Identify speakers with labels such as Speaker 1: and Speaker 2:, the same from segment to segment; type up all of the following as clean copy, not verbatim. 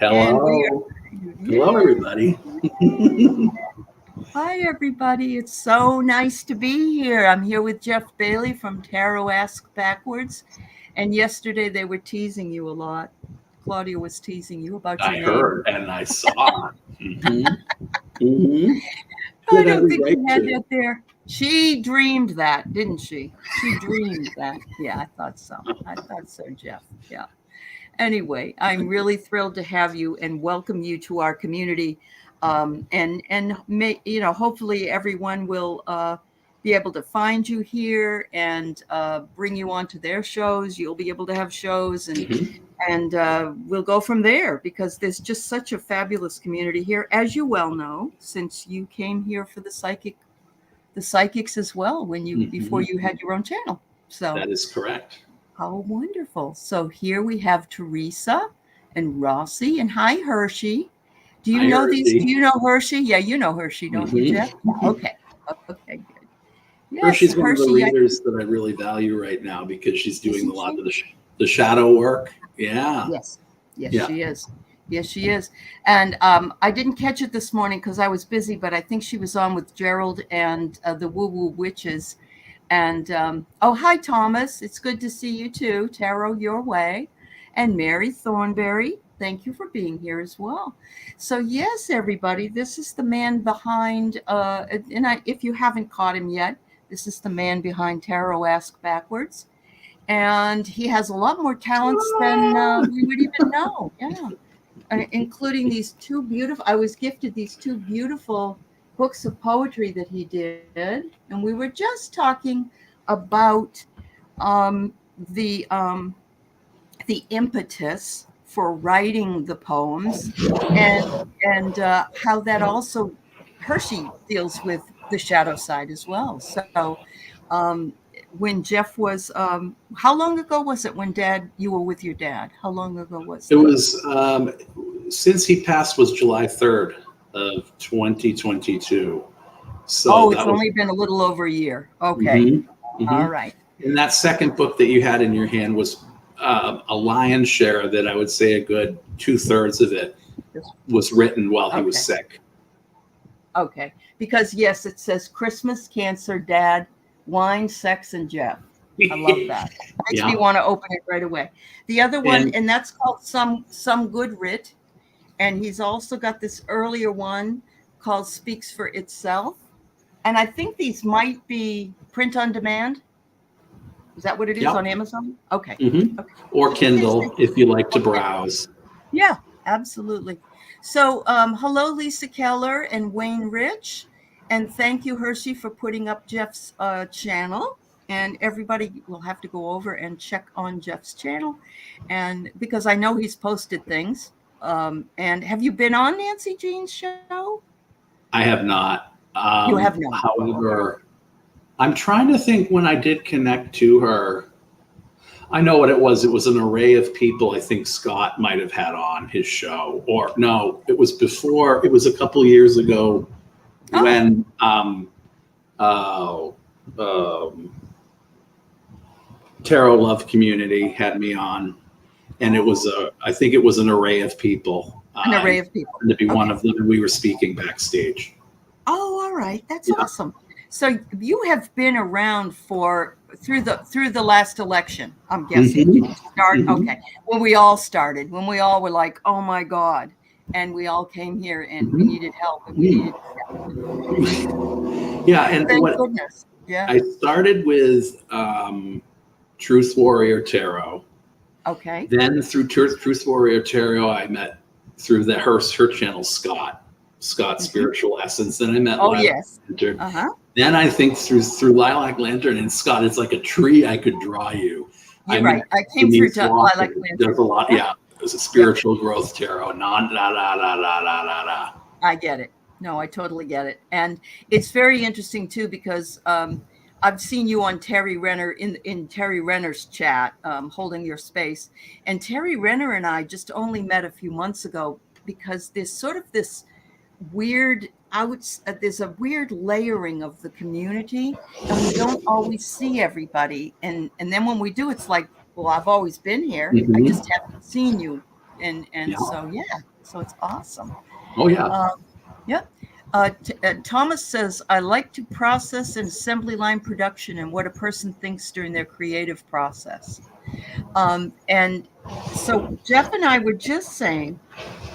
Speaker 1: And we
Speaker 2: Hello.
Speaker 1: are,
Speaker 2: Hello, everybody.
Speaker 1: Hi, everybody. It's so nice to be here. I'm here with Jeff Bailey from Tarot Ask Backwards. And yesterday they were teasing you a lot. Claudia was teasing you about your
Speaker 2: I
Speaker 1: name.
Speaker 2: heard and I saw. hmm hmm She
Speaker 1: I
Speaker 2: had
Speaker 1: don't
Speaker 2: every
Speaker 1: think
Speaker 2: right
Speaker 1: you had
Speaker 2: to.
Speaker 1: that there. She dreamed that, didn't she? She dreamed that. Yeah, I thought so. I thought so, Jeff. Yeah. Anyway, I'm really thrilled to have you and welcome you to our community. Hopefully everyone will be able to find you here and bring you onto their shows. You'll be able to have shows
Speaker 2: hmm
Speaker 1: and we'll go from there because there's just such a fabulous community here, as you well know, since you came here for the psychics as well before
Speaker 2: hmm
Speaker 1: you had your own channel. So.
Speaker 2: That is correct.
Speaker 1: How wonderful. So here we have Teresa and Rossi and hi, Hershey. Do you
Speaker 2: Hi,
Speaker 1: know these? Do
Speaker 2: Hershey.
Speaker 1: you know Hershey? Yeah, you know Hershey, don't you, Jeff? Yeah,
Speaker 2: hmm
Speaker 1: okay. Okay, good. Yes,
Speaker 2: Hershey's one of the
Speaker 1: Hershey.
Speaker 2: readers that I really value right now because she's doing a
Speaker 1: Isn't
Speaker 2: lot
Speaker 1: she?
Speaker 2: of the shadow work. Yeah.
Speaker 1: Yes. Yes,
Speaker 2: Yeah.
Speaker 1: she is. Yes, she is. And I didn't catch it this morning because I was busy, but I think she was on with Gerald and the Woo Woo Witches. And oh, hi, Thomas. It's good to see you too. Tarot your way. And Mary Thornberry, thank you for being here as well. So, yes, everybody, this is the man behind, if you haven't caught him yet, this is the man behind Tarot Ask Backwards. And he has a lot more talents than we would even know. Yeah. Including these two beautiful, I was gifted these two beautiful books of poetry that he did. And we were just talking about um, the, um, the impetus for writing the poems and how that also Hershey deals with the shadow side as well. So um, when Jeff was, how long ago was it when you were with your dad? How long ago was
Speaker 2: It
Speaker 1: that?
Speaker 2: was, since he passed was July 3rd of 2022. So
Speaker 1: Oh, it's
Speaker 2: that was,
Speaker 1: only been a little over a year. Okay.
Speaker 2: hmm hmm
Speaker 1: All right.
Speaker 2: and that second book that you had in your hand was a lion's share that I would say a good 2/3 of it was written while he was
Speaker 1: Okay.
Speaker 2: sick.
Speaker 1: Okay. Because yes, it says Christmas, Cancer, Dad, Wine, Sex, and Jeff. I love that. Makes me
Speaker 2: Yeah.
Speaker 1: want to open it right away. The other one,
Speaker 2: And
Speaker 1: and that's called Some Good Writ. And he's also got this earlier one called Speaks for Itself. And I think these might be print on demand. Is that what it is
Speaker 2: yeah.
Speaker 1: on Amazon? Okay.
Speaker 2: hmm
Speaker 1: Okay.
Speaker 2: Or
Speaker 1: Just in case they
Speaker 2: Kindle if you like to
Speaker 1: okay.
Speaker 2: browse.
Speaker 1: Yeah, absolutely. So, hello, Lisa Keller and Wayne Rich. And thank you, Hershey, for putting up Jeff's channel. And everybody will have to go over and check on Jeff's channel. And because I know he's posted things. And have you been on Nancy Jean's show?
Speaker 2: I have not.
Speaker 1: You have not. Okay.
Speaker 2: However, I'm trying to think when I did connect to her. I know what it was. It was an array of people I think Scott might have had on his show. Or no, it was before, it was a couple years ago
Speaker 1: Oh,
Speaker 2: when uh, um, Tarot Love Community had me on. And it was I think it was an array of people.
Speaker 1: an array
Speaker 2: And
Speaker 1: of people.
Speaker 2: to be one
Speaker 1: Okay.
Speaker 2: of them, and we were speaking backstage.
Speaker 1: Oh, all right. That's
Speaker 2: Yeah.
Speaker 1: awesome. So you have been around through the last election, I'm guessing. Did
Speaker 2: hmm
Speaker 1: you start?
Speaker 2: hmm
Speaker 1: Okay. When we all started, when we all were like, oh my God. And we all came here and we
Speaker 2: hmm
Speaker 1: needed help and we
Speaker 2: Mm.
Speaker 1: needed
Speaker 2: Yeah, and
Speaker 1: thank
Speaker 2: what
Speaker 1: goodness. Yeah.
Speaker 2: I started with Truth Warrior Tarot.
Speaker 1: Okay.
Speaker 2: Then through Truth Warrior Tarot, I met through her channel Scott
Speaker 1: Hmm.
Speaker 2: Spiritual Essence. Then I met
Speaker 1: Oh
Speaker 2: Lilac
Speaker 1: yes.
Speaker 2: Lantern.
Speaker 1: Uh-huh.
Speaker 2: Then I think through Lilac Lantern and Scott, it's like a tree I could draw you. I
Speaker 1: You're
Speaker 2: met
Speaker 1: right. I came through
Speaker 2: Denise
Speaker 1: to
Speaker 2: Walker.
Speaker 1: Lilac
Speaker 2: There's
Speaker 1: Lantern.
Speaker 2: a lot,
Speaker 1: Yep.
Speaker 2: yeah. There's a
Speaker 1: Yep.
Speaker 2: spiritual growth tarot. Non la la la la la la la.
Speaker 1: I get it. No, I totally get it. And it's very interesting too because I've seen you on Terry Renner in Terry Renner's chat, holding your space. And Terry Renner and I just only met a few months ago because there's sort of this weird there's a weird layering of the community and we don't always see everybody and then when we do it's like well I've always been here I
Speaker 2: hmm
Speaker 1: just haven't seen you And
Speaker 2: Yeah.
Speaker 1: so yeah, so it's awesome.
Speaker 2: Oh yeah.
Speaker 1: Um, yeah. Thomas says, I like to process an assembly line production and what a person thinks during their creative process. And so Jeff and I were just saying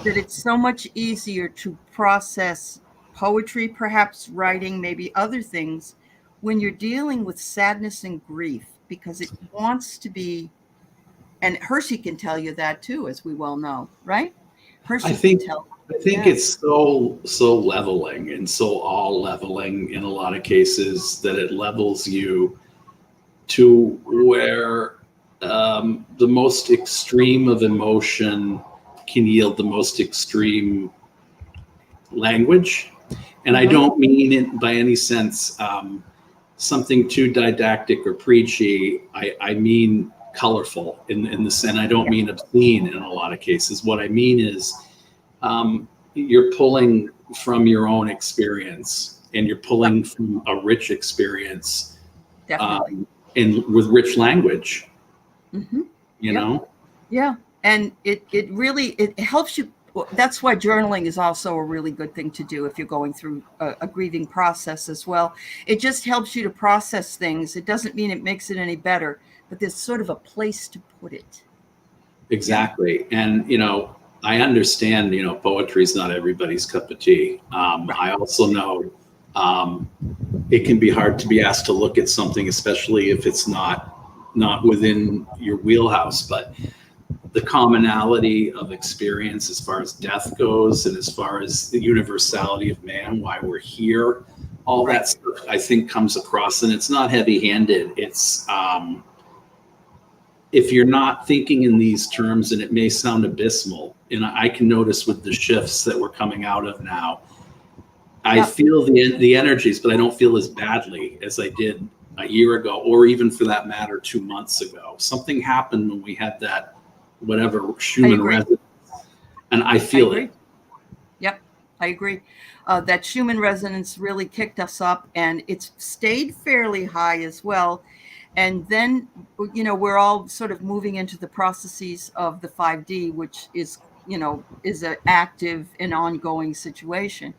Speaker 1: that it's so much easier to process poetry, perhaps writing, maybe other things, when you're dealing with sadness and grief, because it wants to be, and Hershey can tell you that too, as we well know, right?
Speaker 2: I
Speaker 1: Hershey can
Speaker 2: think
Speaker 1: tell.
Speaker 2: I think
Speaker 1: Yeah.
Speaker 2: it's so leveling and so all leveling in a lot of cases that it levels you to where the most extreme of emotion can yield the most extreme language. And I
Speaker 1: Mm-hmm.
Speaker 2: don't mean it by any sense something too didactic or preachy. I mean colorful in the sense. I don't
Speaker 1: Yeah.
Speaker 2: mean obscene in a lot of cases. What I mean is you're pulling from your own experience and you're
Speaker 1: Right.
Speaker 2: pulling from a rich experience
Speaker 1: Definitely.
Speaker 2: and with rich language,
Speaker 1: Mm-hmm.
Speaker 2: you
Speaker 1: Yep.
Speaker 2: know?
Speaker 1: Yeah. And it really it helps you. Well, that's why journaling is also a really good thing to do if you're going through a grieving process as well. It just helps you to process things. It doesn't mean it makes it any better, but there's sort of a place to put it. Yeah.
Speaker 2: Exactly. And, I understand, poetry is not everybody's cup of tea.
Speaker 1: Right.
Speaker 2: I also know um, it can be hard to be asked to look at something, especially if it's not within your wheelhouse. But the commonality of experience as far as death goes and as far as the universality of man, why we're here, all
Speaker 1: Right.
Speaker 2: that stuff I think comes across, and it's not heavy handed. It's if you're not thinking in these terms, and it may sound abysmal, and I can notice with the shifts that we're coming out of now, I
Speaker 1: Yep.
Speaker 2: feel the energies, but I don't feel as badly as I did a year ago, or even for that matter, 2 months ago. Something happened when we had that whatever
Speaker 1: I
Speaker 2: Schumann
Speaker 1: agree.
Speaker 2: resonance, and I
Speaker 1: I
Speaker 2: feel it.
Speaker 1: agree. Yep, I agree. That Schumann resonance really kicked us up, and it's stayed fairly high as well. And then, we're all sort of moving into the processes of the 5D, which is an active and ongoing situation.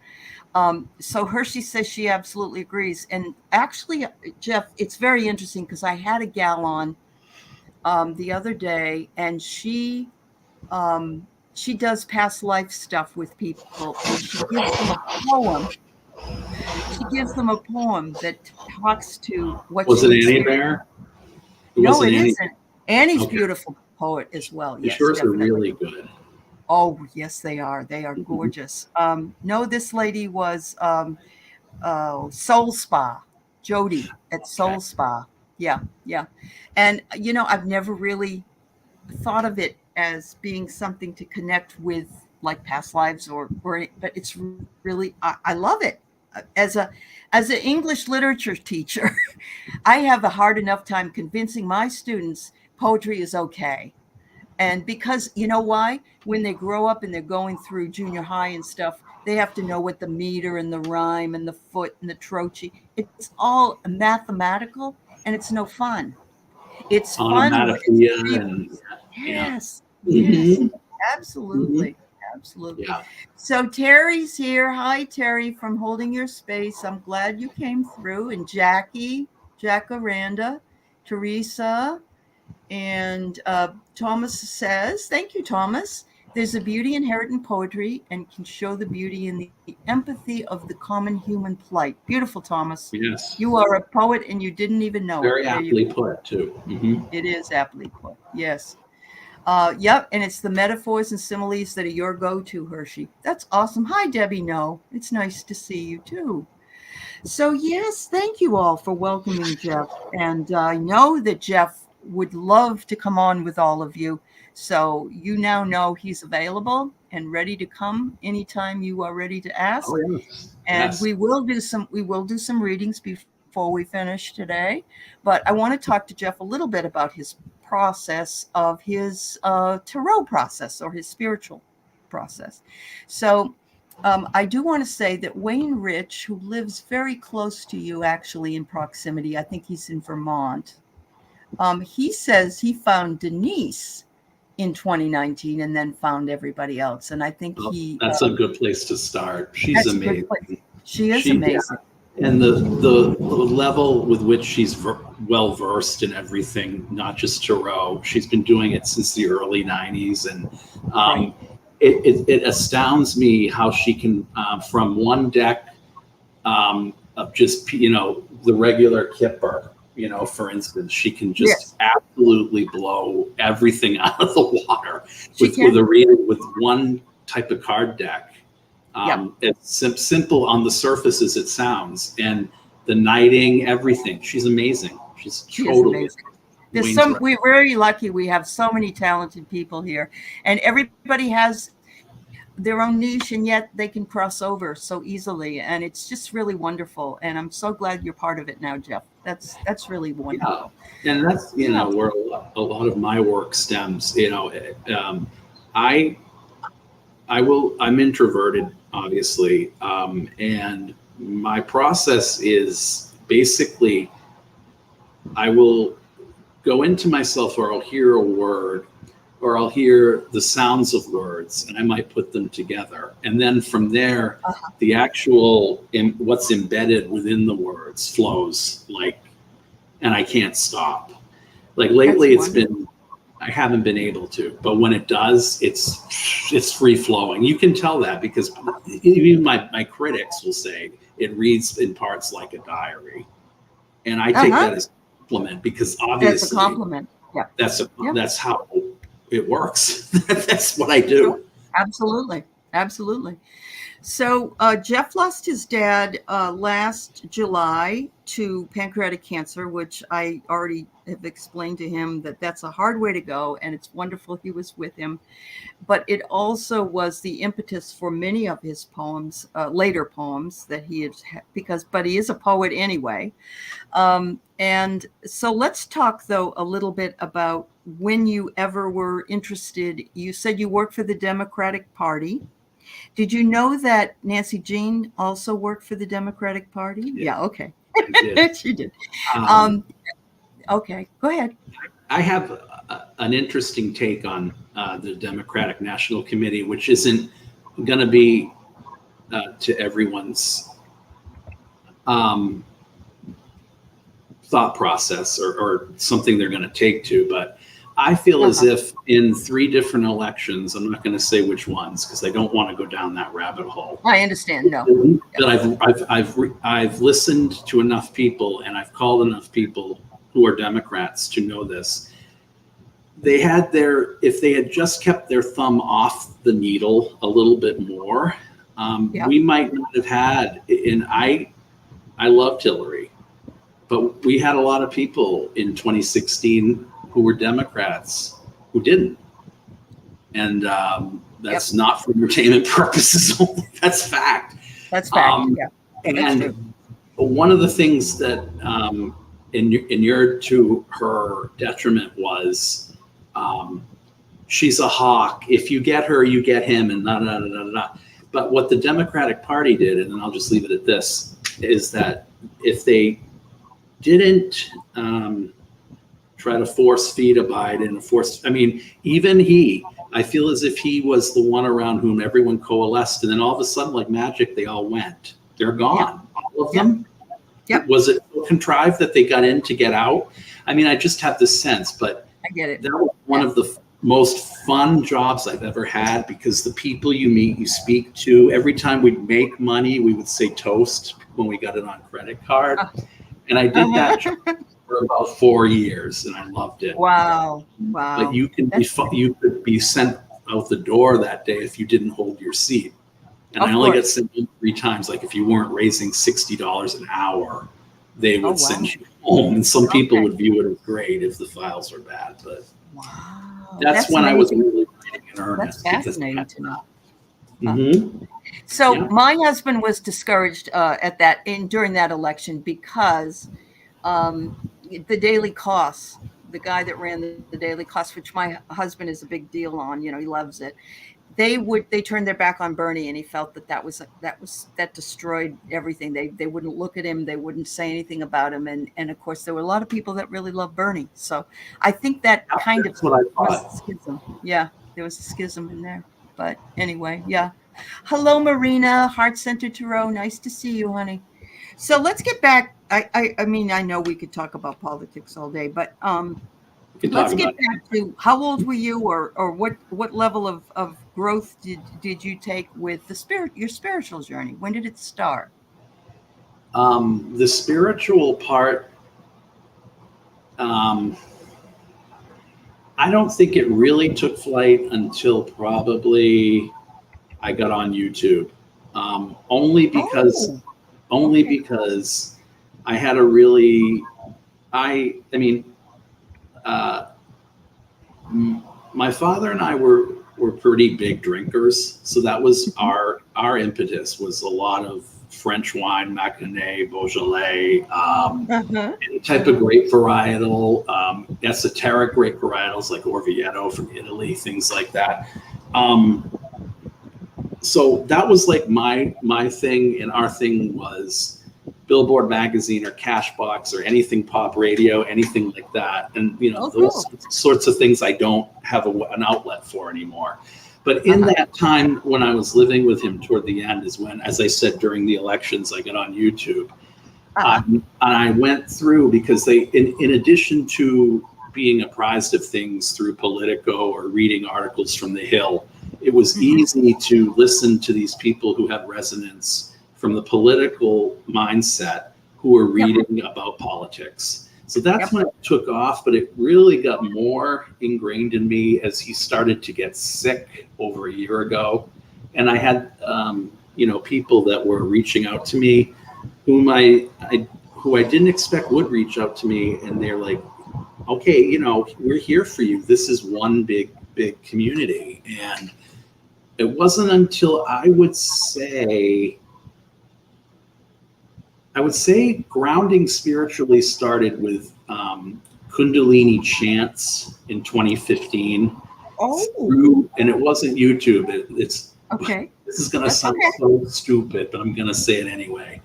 Speaker 1: So Hershey says she absolutely agrees. And actually, Jeff, it's very interesting because I had a gal on the other day, and um, she does past life stuff with people, and she gives them a poem. She gives them a poem that talks to what
Speaker 2: Was it
Speaker 1: you
Speaker 2: Annie
Speaker 1: experience.
Speaker 2: Bear? It
Speaker 1: No,
Speaker 2: wasn't
Speaker 1: it
Speaker 2: Annie.
Speaker 1: isn't. Annie's
Speaker 2: Okay,
Speaker 1: beautiful poet as well.
Speaker 2: the
Speaker 1: Yes,
Speaker 2: shorts are
Speaker 1: definitely.
Speaker 2: really good.
Speaker 1: Oh, yes, they are. They are
Speaker 2: Mhm.
Speaker 1: gorgeous. No, this lady was Soul Spa, Jody at
Speaker 2: Okay.
Speaker 1: Soul Spa. Yeah, yeah. And I've never really thought of it as being something to connect with, like past lives, but it's really I love it. As an English literature teacher, I have a hard enough time convincing my students poetry is okay. And because you know why? When they grow up and they're going through junior high and stuff, they have to know what the meter and the rhyme and the foot and the trochee. It's all mathematical, and it's no fun. It's fun when it's
Speaker 2: Onomatopoeia
Speaker 1: free.
Speaker 2: and yeah.
Speaker 1: Yes, yes,
Speaker 2: Hmm. Hmm.
Speaker 1: absolutely, absolutely.
Speaker 2: Yeah.
Speaker 1: So Terry's here. Hi, Terry, from Holding Your Space. I'm glad you came through. And Jackie, Jacaranda, Teresa, and Thomas says, thank you, Thomas. There's a beauty inherent in poetry and can show the beauty in the empathy of the common human plight. Beautiful, Thomas.
Speaker 2: Yes.
Speaker 1: You are a poet and you didn't even know it.
Speaker 2: Very
Speaker 1: There you
Speaker 2: aptly
Speaker 1: go.
Speaker 2: put too. Hmm.
Speaker 1: It is aptly put. Yes. Yep. And it's the metaphors and similes that are your go to, Hershey. That's awesome. Hi, Debbie. No, it's nice to see you too. So, yes, thank you all for welcoming Jeff. And I know that Jeff would love to come on with all of you. So, you now know he's available and ready to come anytime you are ready to
Speaker 2: Oh
Speaker 1: ask.
Speaker 2: yes.
Speaker 1: And
Speaker 2: Yes.
Speaker 1: we will do some readings before we finish today. But I want to talk to Jeff a little bit about his process of his tarot process or his spiritual process. So I do want to say that Wayne Rich, who lives very close to you, actually in proximity, I think he's in Vermont. He says he found Denise in 2019 and then found everybody else. And I think
Speaker 2: Well, that's a good place to start. She's
Speaker 1: that's a good
Speaker 2: amazing.
Speaker 1: place. She is
Speaker 2: She,
Speaker 1: amazing.
Speaker 2: and the level with which she's well versed in everything, not just tarot. She's been doing it since the early '90s, and
Speaker 1: Right.
Speaker 2: it astounds me how she can, from one deck of just the regular kipper. For instance, she can just
Speaker 1: Yes,
Speaker 2: absolutely blow everything out of the water
Speaker 1: she
Speaker 2: with
Speaker 1: can.
Speaker 2: a reading with one type of card deck.
Speaker 1: Yep.
Speaker 2: It's simple on the surface as it sounds, and the knighting, everything. She's amazing. She's
Speaker 1: She is
Speaker 2: totally
Speaker 1: amazing. There's
Speaker 2: Wayne's
Speaker 1: some,
Speaker 2: right.
Speaker 1: we're very lucky. We have so many talented people here, and everybody has their own niche, and yet they can cross over so easily. And it's just really wonderful. And I'm so glad you're part of it now, Jeff. That's really
Speaker 2: Yeah,
Speaker 1: wonderful.
Speaker 2: and that's
Speaker 1: Yeah.
Speaker 2: where a lot of my work stems. I I'm introverted, obviously, and my process is basically I will go into myself, or I'll hear a word, or I'll hear the sounds of words, and I might put them together. And then from there,
Speaker 1: Uh-huh.
Speaker 2: the actual what's embedded within the words flows and I can't stop. Like
Speaker 1: That's
Speaker 2: lately,
Speaker 1: wonderful.
Speaker 2: I haven't been able to, but when it does, it's free flowing. You can tell that because even my critics will say it reads in parts like a diary, and I take
Speaker 1: Uh-huh.
Speaker 2: that as a compliment because
Speaker 1: That's a
Speaker 2: obviously
Speaker 1: compliment. Yeah. Yeah.
Speaker 2: that's how it works. That's what I
Speaker 1: Sure.
Speaker 2: do.
Speaker 1: Absolutely. Absolutely. So Jeff lost his dad last July to pancreatic cancer, which I already have explained to him that that's a hard way to go, and it's wonderful he was with him. But it also was the impetus for many of his poems, later poems that he had, but he is a poet anyway. And so let's talk though a little bit about when you ever were interested. You said you worked for the Democratic Party. Did you know that Nancy Jean also worked for the Democratic Party?
Speaker 2: Yeah,
Speaker 1: Yeah, okay.
Speaker 2: I did.
Speaker 1: She did.
Speaker 2: Um,
Speaker 1: Um, okay, go ahead.
Speaker 2: I have an interesting take on the Democratic National Committee, which isn't going to be to everyone's um, thought process or something they're going to take to. But I feel as
Speaker 1: Uh-huh.
Speaker 2: if in 3 different elections, I'm not going to say which ones because I don't want to go down that rabbit hole.
Speaker 1: I understand. No.
Speaker 2: But I've listened to enough people and I've called enough people who are Democrats to know this. If they had just kept their thumb off the needle a little bit more,
Speaker 1: Yeah.
Speaker 2: we might not have had. And I loved Hillary, but we had a lot of people in 2016 who were Democrats who didn't, and
Speaker 1: Yep.
Speaker 2: that's not for entertainment purposes only. That's fact.
Speaker 1: That's fact. Yeah. That's true.
Speaker 2: And one of the things that, in your to her detriment, was she's a hawk. If you get her, you get him, and da da da da da. But what the Democratic Party did, and I'll just leave it at this, is that if they didn't try to force feed a Biden, I mean, even I feel as if he was the one around whom everyone coalesced, and then all of a sudden, like magic, they all went. They're gone, all of them.
Speaker 1: Yep.
Speaker 2: Was it contrived that they got in to get out? I mean, I just have this sense, but
Speaker 1: I get it.
Speaker 2: that was one of the most fun jobs I've ever had because the people you meet, you speak to. Every time we'd make money, we would say toast when we got it on credit card. And I did that job for about 4 years, and I loved it.
Speaker 1: Wow. Wow.
Speaker 2: But you could be sent out the door that day if you didn't hold your seat. And
Speaker 1: Of
Speaker 2: I only got
Speaker 1: course.
Speaker 2: sent in 3 times. Like if you weren't raising $60 an hour, they would
Speaker 1: Oh, wow.
Speaker 2: send you home. And some people
Speaker 1: Okay.
Speaker 2: would view it as great if the files were bad. But
Speaker 1: Wow.
Speaker 2: that's when I was really writing in earnest.
Speaker 1: That's fascinating to know.
Speaker 2: Mm-hmm.
Speaker 1: So
Speaker 2: Yeah.
Speaker 1: my husband was discouraged during that election because the daily costs, the guy that ran the daily costs, which my husband is a big deal on, he loves it. they turned their back on Bernie, and he felt that destroyed everything. They wouldn't look at him, they wouldn't say anything about him, and of course there were a lot of people that really loved Bernie. So I think that kind of
Speaker 2: That's what I
Speaker 1: was a
Speaker 2: thought.
Speaker 1: schism. Yeah, there was a schism in there. But anyway, yeah. Hello, Marina, Heart Center Tarot. Nice to see you, honey. So let's get back. I mean, I know we could talk about politics all day, but
Speaker 2: We can talk
Speaker 1: let's
Speaker 2: about
Speaker 1: get back to how old were you, or what level of growth did you take with your spiritual journey? When did it start?
Speaker 2: the spiritual part. Um, I don't think it really took flight until probably I got on YouTube. Only because
Speaker 1: Oh,
Speaker 2: only
Speaker 1: okay.
Speaker 2: because I had a really I mean uh, my father and I were pretty big drinkers, so that was
Speaker 1: Mhm.
Speaker 2: our impetus was a lot of French wine, Maconnais, Beaujolais,
Speaker 1: Uh-huh.
Speaker 2: any type of
Speaker 1: Uh-huh.
Speaker 2: grape varietal, esoteric grape varietals like Orvieto from Italy, things like that. Um, so that was like my thing, and our thing was Billboard magazine or Cashbox or anything pop radio, anything like that. And
Speaker 1: Oh,
Speaker 2: those
Speaker 1: cool.
Speaker 2: sorts of things I don't have an outlet for anymore. But in
Speaker 1: Uh-huh.
Speaker 2: that time when I was living with him toward the end is when, as I said, during the elections, I got on YouTube.
Speaker 1: Uh-huh.
Speaker 2: And I went through because in addition to being apprised of things through Politico or reading articles from The Hill, it was
Speaker 1: Hmm.
Speaker 2: easy to listen to these people who had resonance from the political mindset who were
Speaker 1: Yep.
Speaker 2: reading about politics. So that's
Speaker 1: Yep.
Speaker 2: when it took off, but it really got more ingrained in me as he started to get sick over a year ago. And I had, people that were reaching out to me whom who I didn't expect would reach out to me, and they're like, okay, we're here for you. This is one big community. And it wasn't until I would say grounding spiritually started with Kundalini chants in 2015
Speaker 1: Oh,
Speaker 2: through, and it wasn't YouTube. It's
Speaker 1: okay.
Speaker 2: this is going to
Speaker 1: That's
Speaker 2: sound
Speaker 1: okay.
Speaker 2: so stupid, but I'm going to say it anyway.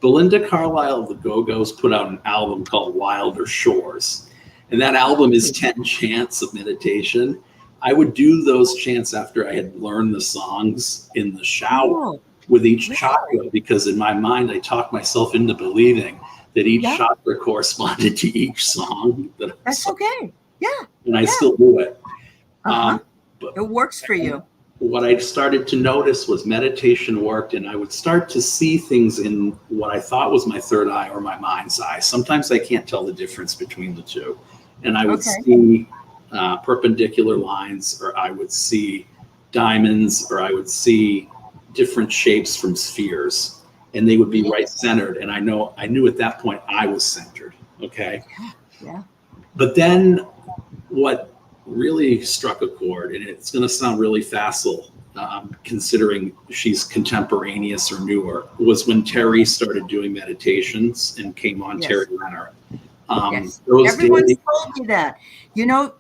Speaker 2: Belinda Carlisle of the Go-Go's put out an album called Wilder Shores. And that album is 10 chants of meditation. I would do those chants after I had learned the songs in the shower
Speaker 1: Oh,
Speaker 2: with each
Speaker 1: really?
Speaker 2: chakra, because in my mind, I talked myself into believing that each
Speaker 1: Yeah,
Speaker 2: chakra corresponded to each song that I
Speaker 1: that's
Speaker 2: sang,
Speaker 1: okay. Yeah,
Speaker 2: and I
Speaker 1: yeah.
Speaker 2: still do it.
Speaker 1: Uh-huh.
Speaker 2: But
Speaker 1: It works for you.
Speaker 2: what I started to notice was meditation worked, and I would start to see things in what I thought was my third eye or my mind's eye. Sometimes I can't tell the difference between the two. And I would
Speaker 1: Okay.
Speaker 2: see perpendicular lines, or I would see diamonds, or I would see different shapes from spheres, and they would be right
Speaker 1: Yes.
Speaker 2: centered. And I knew at that point I was centered. Okay.
Speaker 1: Yeah. Yeah.
Speaker 2: But then what really struck a chord, and it's going to sound really facile, considering she's contemporaneous or newer, was when Terry started doing meditations and came on Terry
Speaker 1: Yes.
Speaker 2: Renner.
Speaker 1: Yes.
Speaker 2: Those
Speaker 1: Everyone's
Speaker 2: days,
Speaker 1: told me that.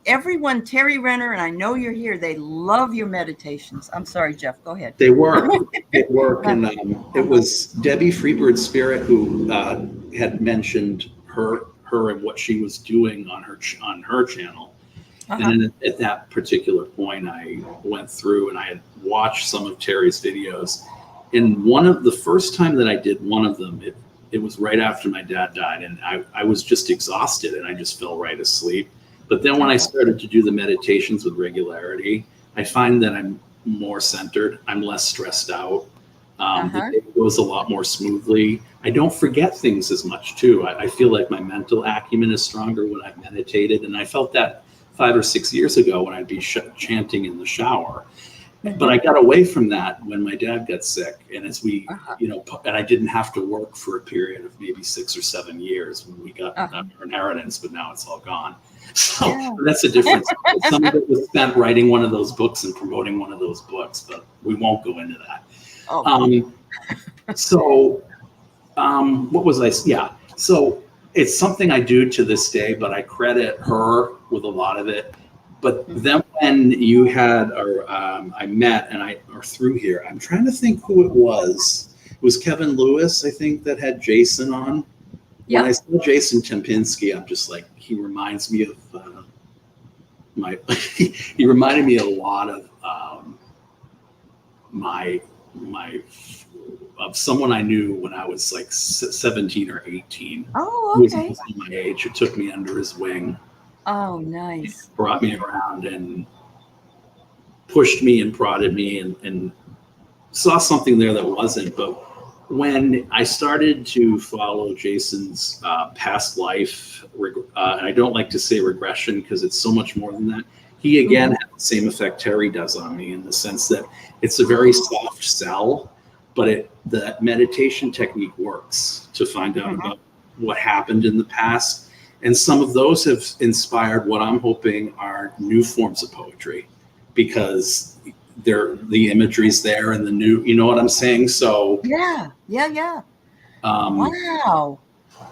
Speaker 1: Everyone, Terry Renner, and I know you're here, they love your meditations. I'm sorry, Jeff. Go ahead.
Speaker 2: they work. They work. And it
Speaker 1: Uh-huh.
Speaker 2: was Debbie Freebird's spirit who had mentioned her and what she was doing on her channel. And
Speaker 1: Uh-huh.
Speaker 2: then at that particular point, I went through and I had watched some of Terry's videos. And the first time that I did one of them, it was right after my dad died, and I was just exhausted and I just fell right asleep. But then when I
Speaker 1: Uh-huh.
Speaker 2: started to do the meditations with regularity, I find that I'm more centered, I'm less stressed out. The
Speaker 1: Uh-huh.
Speaker 2: day goes a lot more smoothly. I don't forget things as much too. I feel like my mental acumen is stronger when I've meditated, and I felt that 5 or 6 years ago when I'd be chanting in the shower. But
Speaker 1: Mhm.
Speaker 2: I got away from that when my dad got sick, and
Speaker 1: Uh-huh.
Speaker 2: and I didn't have to work for a period of maybe 6 or 7 years when we got
Speaker 1: Uh-huh.
Speaker 2: our inheritance, but now it's all gone. So
Speaker 1: Yeah.
Speaker 2: that's the difference. Some of it was spent writing one of those books and promoting one of those books, but we won't go into that.
Speaker 1: Okay.
Speaker 2: Um, so what was I? Yeah. So it's something I do to this day, but I credit her with a lot of it. But then when you had, or I met or through here, I'm trying to think who it was. It was Kevin Lewis, I think, that had Jason on. When I
Speaker 1: Yep.
Speaker 2: saw Jason Tempinski, I'm just like, he reminds me of my, he reminded me a lot of my of someone I knew when I was like 17 or 18.
Speaker 1: Oh,
Speaker 2: Who was
Speaker 1: okay.
Speaker 2: my age, who took me under his wing,
Speaker 1: Oh, nice.
Speaker 2: brought me around and pushed me and prodded me and saw something there that wasn't. But when I started to follow Jason's past life, and I don't like to say regression because it's so much more than that, he again had the same effect Terry does on me, in the sense that it's a very soft sell, but that meditation technique works to find out about what happened in the past. And some of those have inspired what I'm hoping are new forms of poetry, because the imagery's there and the new, you know what I'm saying? So
Speaker 1: yeah. Wow.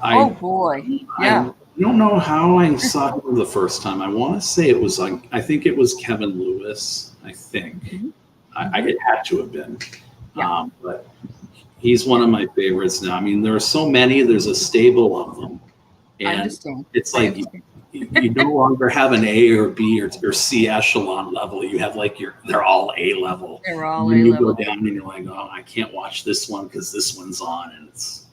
Speaker 2: I
Speaker 1: Boy. Yeah.
Speaker 2: I don't know how I saw him the first time. I want to say it was like, I think it was Kevin Lewis. I think it had to have been.
Speaker 1: Yeah.
Speaker 2: But he's one of my favorites now. I mean, there are so many. There's a stable of them,
Speaker 1: I
Speaker 2: and
Speaker 1: understand.
Speaker 2: it's like you no longer have an A or B or C echelon level. You have like they're all A level.
Speaker 1: They're all
Speaker 2: and then you
Speaker 1: A-level.
Speaker 2: go down and you're like, oh, I can't watch this one because this one's on, and it's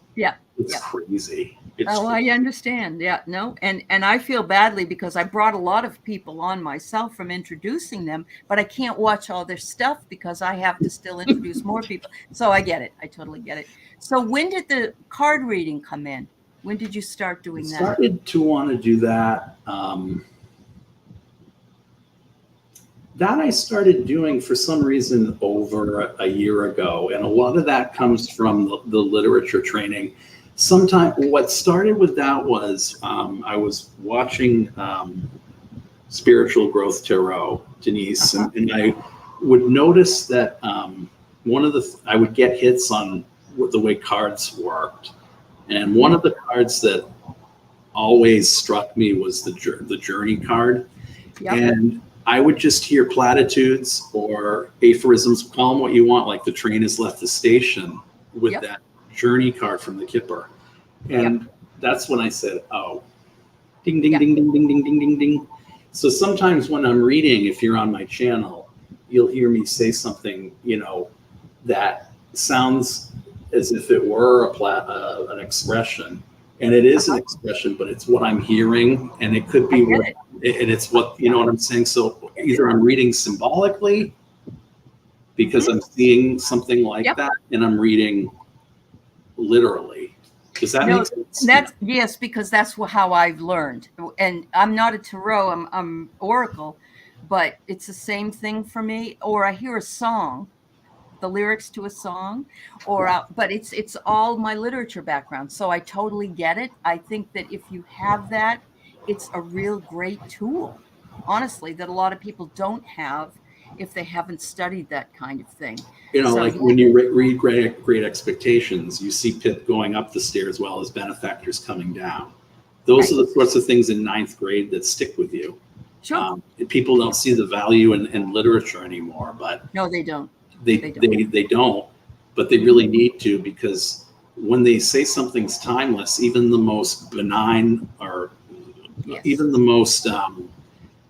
Speaker 2: crazy.
Speaker 1: I understand. Yeah, no, and I feel badly because I brought a lot of people on myself from introducing them, but I can't watch all their stuff because I have to still introduce more people. So I get it. I totally get it. So when did the card reading come in? When did you start doing that?
Speaker 2: Started to want to do that. That I started doing for some reason over a year ago, and a lot of that comes from the literature training. What started with that was I was watching Spiritual Growth Tarot, Denise, and I would notice that I would get hits on the way cards worked, and one of the cards that always struck me was the journey card, and I would just hear platitudes or aphorisms, call them what you want, like the train has left the station, with that journey card from the Kipper. And that's when I said, oh, ding, ding, ding, ding, ding, ding, ding, ding, ding. So sometimes when I'm reading, if you're on my channel, you'll hear me say something, that sounds as if it were an expression. And it is an expression, but it's what I'm hearing, and it could be and it's what, you know what I'm saying? So either I'm reading symbolically because I'm seeing something like that, and I'm reading literally. Does that make sense?
Speaker 1: Yes, because that's how I've learned. And I'm not a tarot, I'm oracle, but it's the same thing for me. Or I hear a song, the lyrics to a song, but it's all my literature background. So I totally get it. I think that if you have that, it's a real great tool, honestly, that a lot of people don't have if they haven't studied that kind of thing.
Speaker 2: When you read Great Expectations, you see Pip going up the stairs while his benefactor's coming down. Those are the sorts of things in 9th grade that stick with you.
Speaker 1: Sure.
Speaker 2: People don't see the value in literature anymore, but
Speaker 1: no, they don't.
Speaker 2: They don't, but they really need to, because when they say something's timeless, even the most benign or even the most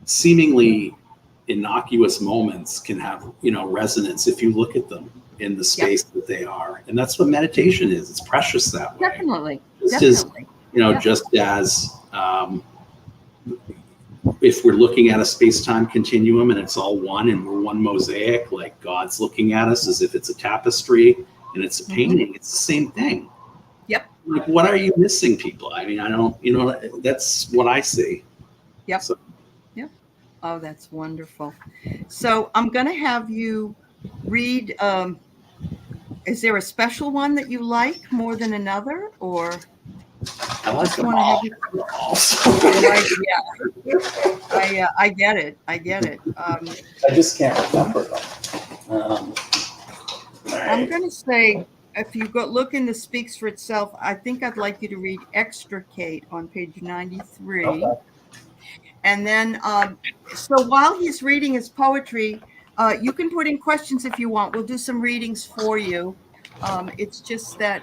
Speaker 2: seemingly innocuous moments can have, resonance if you look at them in the space that they are. And that's what meditation is. It's precious that way.
Speaker 1: Definitely.
Speaker 2: Just as if we're looking at a space-time continuum and it's all one and we're one mosaic, like God's looking at us as if it's a tapestry and it's a painting, it's the same thing. Like, what are you missing, people? I mean, I don't, that's what I see. So.
Speaker 1: Oh, that's wonderful. So I'm going to have you read, is there a special one that you like more than another, or?
Speaker 2: I like them all.
Speaker 1: I get it.
Speaker 2: I just can't remember them.
Speaker 1: I'm going to say, if you look in the Speaks for Itself, I think I'd like you to read Extricate on page 93. And then, so while he's reading his poetry, you can put in questions if you want. We'll do some readings for you. It's just that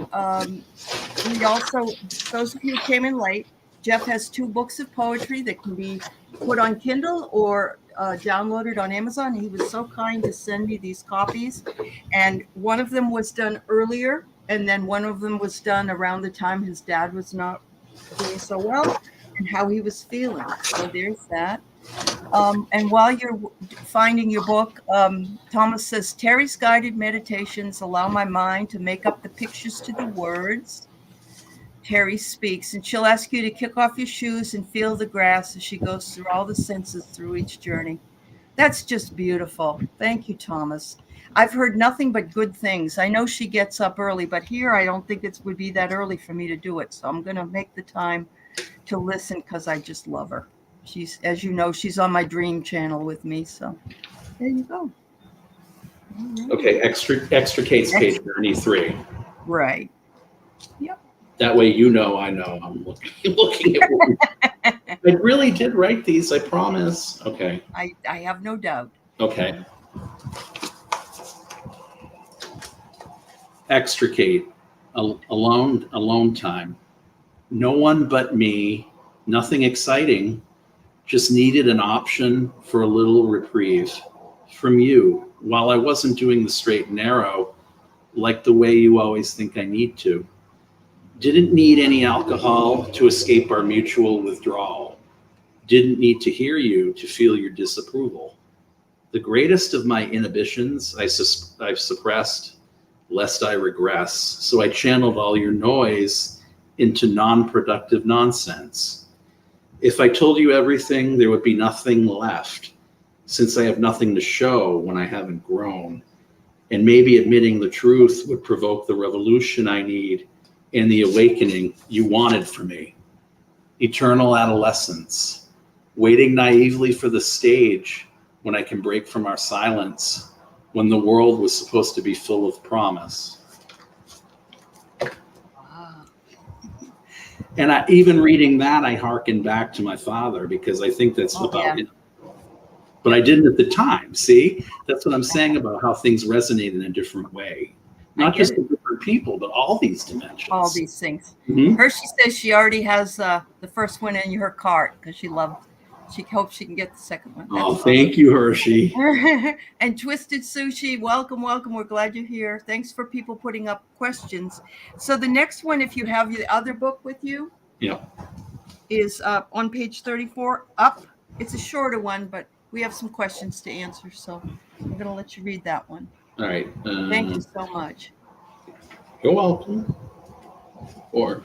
Speaker 1: we also, those of you who came in late, Jeff has 2 books of poetry that can be put on Kindle or downloaded on Amazon. He was so kind to send me these copies. And one of them was done earlier, and then one of them was done around the time his dad was not doing so well and how he was feeling. So there's that. And while you're finding your book, Thomas says, Terry's guided meditations allow my mind to make up the pictures to the words. Terry speaks, and she'll ask you to kick off your shoes and feel the grass as she goes through all the senses through each journey. That's just beautiful. Thank you, Thomas. I've heard nothing but good things. I know she gets up early, but here I don't think it would be that early for me to do it. So I'm going to make the time to listen because I just love her. She's, as you know, she's on my dream channel with me. So there you go.
Speaker 2: Okay, extricates page 33.
Speaker 1: Right. Yep.
Speaker 2: That way, you know, I know. I'm looking at what I really did write these, I promise. Okay.
Speaker 1: I have no doubt.
Speaker 2: Okay. Extricate, alone time. No one but me, nothing exciting, just needed an option for a little reprieve from you while I wasn't doing the straight and narrow like the way you always think I need to. Didn't need any alcohol to escape our mutual withdrawal. Didn't need to hear you to feel your disapproval. The greatest of my inhibitions I've suppressed, lest I regress. So I channeled all your noise into non-productive nonsense. If I told you everything, there would be nothing left, since I have nothing to show when I haven't grown. And maybe admitting the truth would provoke the revolution I need and the awakening you wanted for me. Eternal adolescence, waiting naively for the stage when I can break from our silence, when the world was supposed to be full of promise.
Speaker 1: Wow.
Speaker 2: And even reading that, I hearken back to my father because I think that's about him. But I didn't at the time. See, that's what I'm saying about how things resonate in a different way. Not just the different people, but all these dimensions.
Speaker 1: All these things.
Speaker 2: Mm-hmm.
Speaker 1: Hershey says she already has the first one in her cart because she hopes she can get the second one. That's awesome.
Speaker 2: Thank you, Hershey.
Speaker 1: And Twisted Sushi, welcome. We're glad you're here. Thanks for people putting up questions. So the next one, if you have the other book with you, is on page 34 up. It's a shorter one, but we have some questions to answer. So I'm going to let you read that one.
Speaker 2: All right.
Speaker 1: Thank you so much.
Speaker 2: You're welcome. Or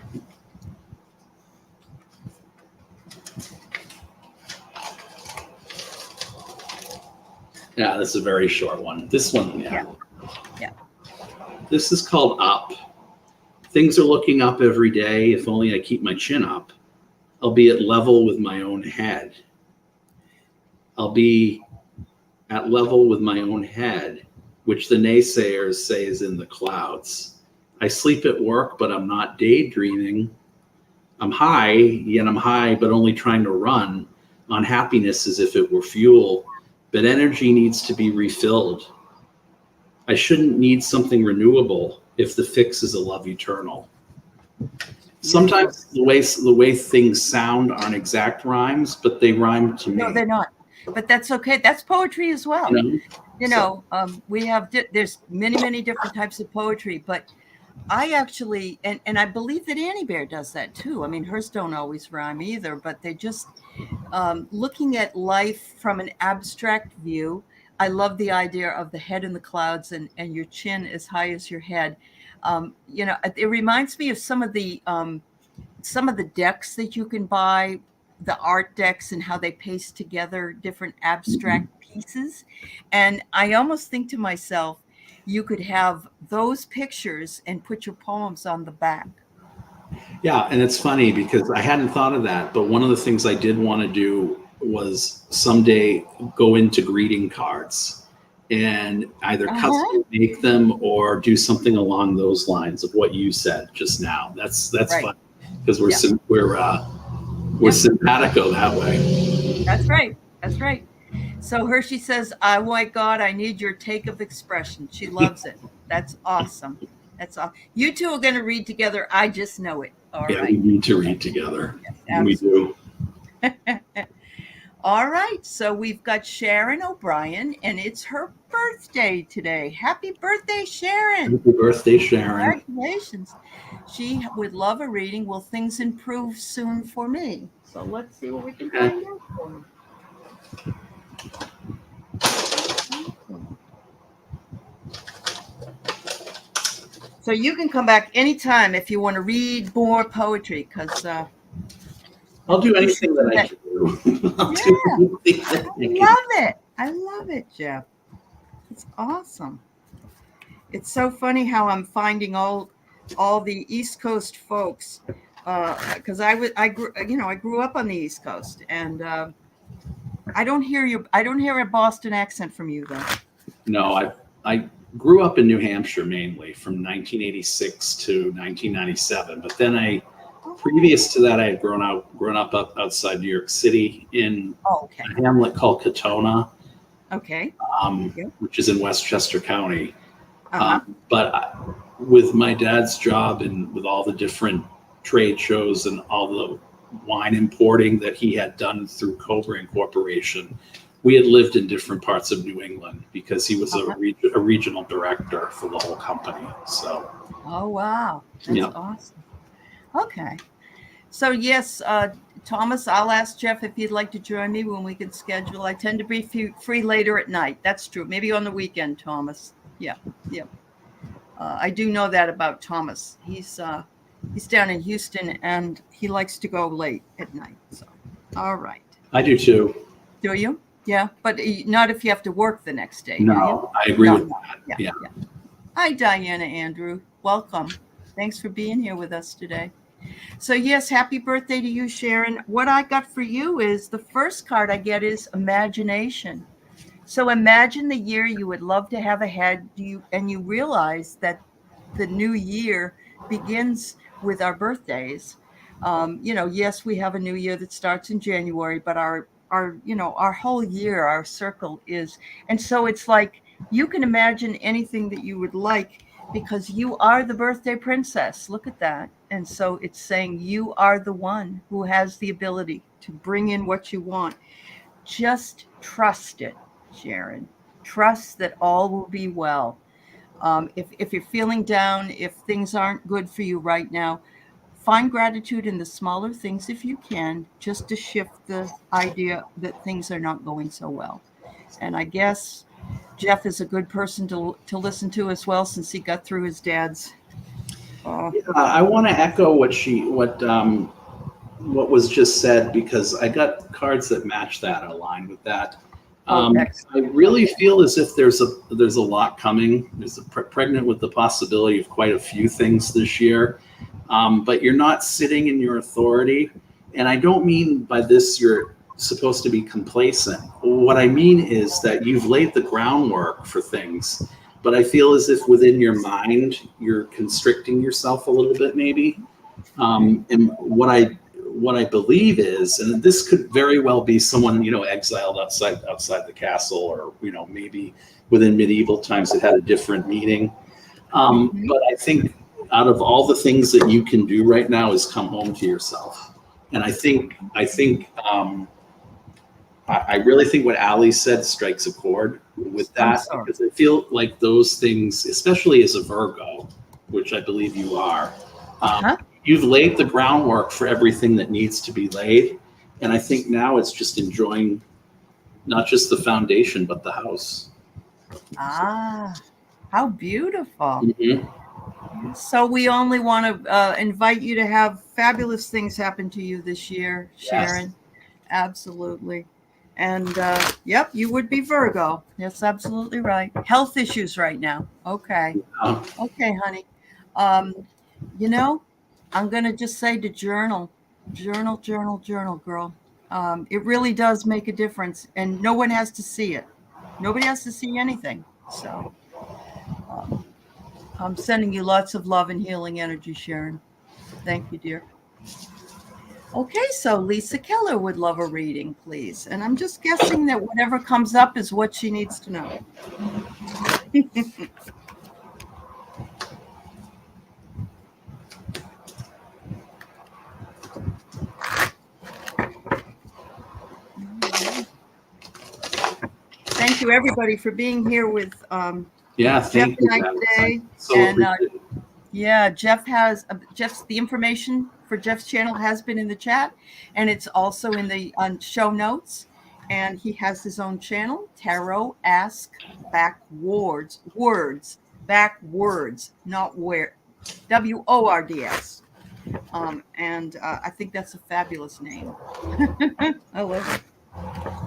Speaker 2: yeah, this is a very short one. This one, yeah. This is called Up. Things are looking up every day. If only I keep my chin up, I'll be at level with my own head. I'll be at level with my own head, which the naysayers say is in the clouds. I sleep at work, but I'm not daydreaming. I'm high, yet I'm high, but only trying to run on happiness as if it were fuel. But energy needs to be refilled. I shouldn't need something renewable if the fix is a love eternal. Sometimes the way things sound aren't exact rhymes, but they rhyme to me.
Speaker 1: No, they're not. But that's okay. That's poetry as well. We have there's many different types of poetry, but I actually and I believe that Annie Bear does that too. I mean, hers don't always rhyme either, but they're just looking at life from an abstract view. I love the idea of the head in the clouds and your chin as high as your head. It reminds me of some of the decks that you can buy, the art decks, and how they paste together different abstract pieces. And I almost think to myself, you could have those pictures and put your poems on the back.
Speaker 2: Yeah, and it's funny because I hadn't thought of that, but one of the things I did want to do was someday go into greeting cards and either custom make them or do something along those lines of what you said just now. That's right. Fun because we're simpatico that way.
Speaker 1: That's right. That's right. So Hershey says, "Oh my God, I need your take of expression." She loves it. That's awesome. That's all. You two are going to read together. I just know it. All
Speaker 2: Yeah, we
Speaker 1: right.
Speaker 2: need to read together.
Speaker 1: Yes,
Speaker 2: And we do.
Speaker 1: absolutely. All right. So we've got Sharon O'Brien, and it's her birthday today. Happy birthday, Sharon.
Speaker 2: Happy birthday, Sharon.
Speaker 1: Congratulations. She would love a reading. Will things improve soon for me? So let's see what we can
Speaker 2: Okay.
Speaker 1: find out for her. So you can come back anytime if you want to read more poetry, because
Speaker 2: I'll do anything that I can do. I'll
Speaker 1: yeah,
Speaker 2: do anything that
Speaker 1: I
Speaker 2: I can.
Speaker 1: love it. I love it, Jeff. It's awesome. It's so funny how I'm finding all the East Coast folks, because I grew up on the East Coast, and I don't hear a Boston accent from you though.
Speaker 2: No, I grew up in New Hampshire mainly from 1986 to 1997. But then previous to that, I had grown up outside New York City in
Speaker 1: Oh, okay.
Speaker 2: a hamlet called Katona,
Speaker 1: Okay. Yep.
Speaker 2: which is in Westchester County.
Speaker 1: Uh-huh.
Speaker 2: But with my dad's job and with all the different trade shows and all the wine importing that he had done through Cobra Incorporation, we had lived in different parts of New England because he was
Speaker 1: Uh-huh.
Speaker 2: a regional director for the whole company. So,
Speaker 1: Oh, wow. That's
Speaker 2: yeah.
Speaker 1: awesome. Okay. So yes, Thomas, I'll ask Jeff if he'd like to join me when we can schedule. I tend to be free later at night. That's true. Maybe on the weekend, Thomas. Yeah. Yeah. I do know that about Thomas. He's down in Houston and he likes to go late at night. So, all right.
Speaker 2: I do too.
Speaker 1: Do you? Yeah, but not if you have to work the next day, do you?
Speaker 2: No, I agree with that.
Speaker 1: Yeah,
Speaker 2: Yeah.
Speaker 1: yeah. Hi, Diana Andrew. Welcome. Thanks for being here with us today. So yes, happy birthday to you, Sharon. What I got for you is the first card I get is imagination. So imagine the year you would love to have ahead, and you realize that the new year begins with our birthdays. Yes, we have a new year that starts in January, but our whole year, our circle is, and so it's like you can imagine anything that you would like because you are the birthday princess. Look at that. And so it's saying you are the one who has the ability to bring in what you want. Just trust it, Sharon. Trust that all will be well. If you're feeling down, if things aren't good for you right now, find gratitude in the smaller things if you can, just to shift the idea that things are not going so well. And I guess Jeff is a good person to listen to as well, since he got through his dad's.
Speaker 2: I want to echo what was just said because I got cards that match that, align with that. I really feel as if there's a lot coming. There's pregnant with the possibility of quite a few things this year, but you're not sitting in your authority. And I don't mean by this you're supposed to be complacent. What I mean is that you've laid the groundwork for things, but I feel as if within your mind you're constricting yourself a little bit, maybe. And what I believe is, and this could very well be someone exiled outside the castle, or maybe within medieval times it had a different meaning. But I think out of all the things that you can do right now is come home to yourself. And I really think what Ali said strikes a chord with that, because I feel like those things, especially as a Virgo, which I believe you are, you've laid the groundwork for everything that needs to be laid. And I think now it's just enjoying not just the foundation, but the house.
Speaker 1: How beautiful.
Speaker 2: Mm-hmm.
Speaker 1: So we only want to invite you to have fabulous things happen to you this year, Sharon. Yes. Absolutely. And yep, you would be Virgo. Yes, absolutely right. Health issues right now. Okay. Okay, honey. I'm going to just say to journal, girl. It really does make a difference, and no one has to see it. Nobody has to see anything. So I'm sending you lots of love and healing energy, Sharon. Thank you, dear. Okay, so Lisa Keller would love a reading, please. And I'm just guessing that whatever comes up is what she needs to know. Thank you, everybody, for being here with
Speaker 2: Yeah,
Speaker 1: Jeff
Speaker 2: thank you,
Speaker 1: and I
Speaker 2: guys.
Speaker 1: today.
Speaker 2: So
Speaker 1: And
Speaker 2: appreciate it.
Speaker 1: yeah, Jeff's the information for Jeff's channel has been in the chat, and it's also in the show notes. And he has his own channel, Tarot Ask Backwards, backwords, not where, WORDS. And I think that's a fabulous name. I love it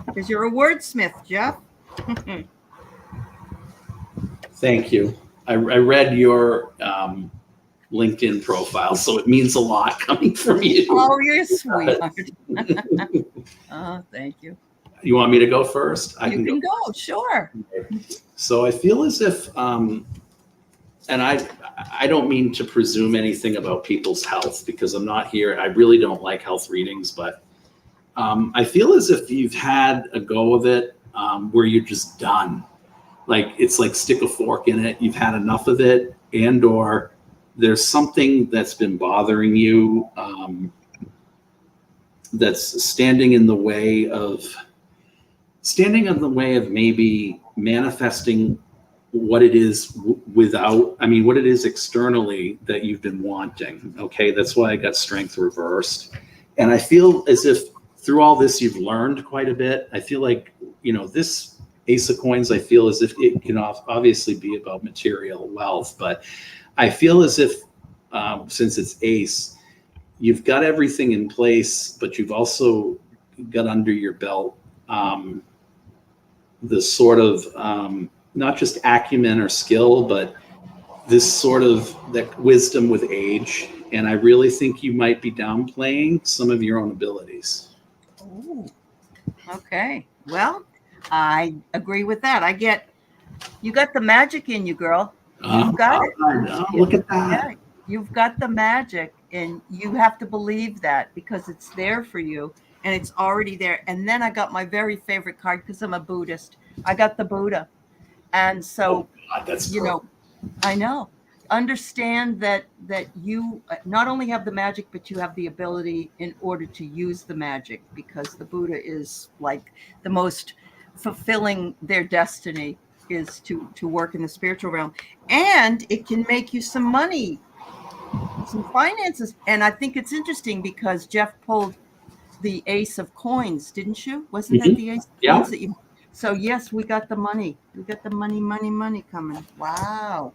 Speaker 1: because you're a wordsmith, Jeff.
Speaker 2: Thank you. I read your LinkedIn profile, so it means a lot coming from you.
Speaker 1: Oh, you're a sweetheart. Oh, thank you.
Speaker 2: You want me to go first?
Speaker 1: You can go, sure.
Speaker 2: So I feel as if, and I don't mean to presume anything about people's health because I'm not here. I really don't like health readings, but I feel as if you've had a go of it where you're just done. Like it's like stick a fork in it. You've had enough of it, and or there's something that's been bothering you that's standing in the way of maybe manifesting what it is what it is externally that you've been wanting. Okay, that's why I got strength reversed. And I feel as if through all this you've learned quite a bit. I feel like, this Ace of Coins, I feel as if it can obviously be about material wealth, but I feel as if since it's Ace, you've got everything in place, but you've also got under your belt this sort of not just acumen or skill, but this sort of that wisdom with age. And I really think you might be downplaying some of your own abilities.
Speaker 1: Ooh, okay. Well, I agree with that. You got the magic in you, girl. You've got it.
Speaker 2: Look at that.
Speaker 1: Yeah, you've got the magic, and you have to believe that because it's there for you and it's already there. And then I got my very favorite card because I'm a Buddhist. I got the Buddha. And so,
Speaker 2: God, that's
Speaker 1: I know. Understand that you not only have the magic, but you have the ability in order to use the magic, because the Buddha is like the most fulfilling their destiny is to work in the spiritual realm, and it can make you some money, some finances. And I think it's interesting because Jeff pulled the Ace of Coins, didn't you? Wasn't that the Ace of Coins that you? So yes, we got the money. We got the money coming. Wow.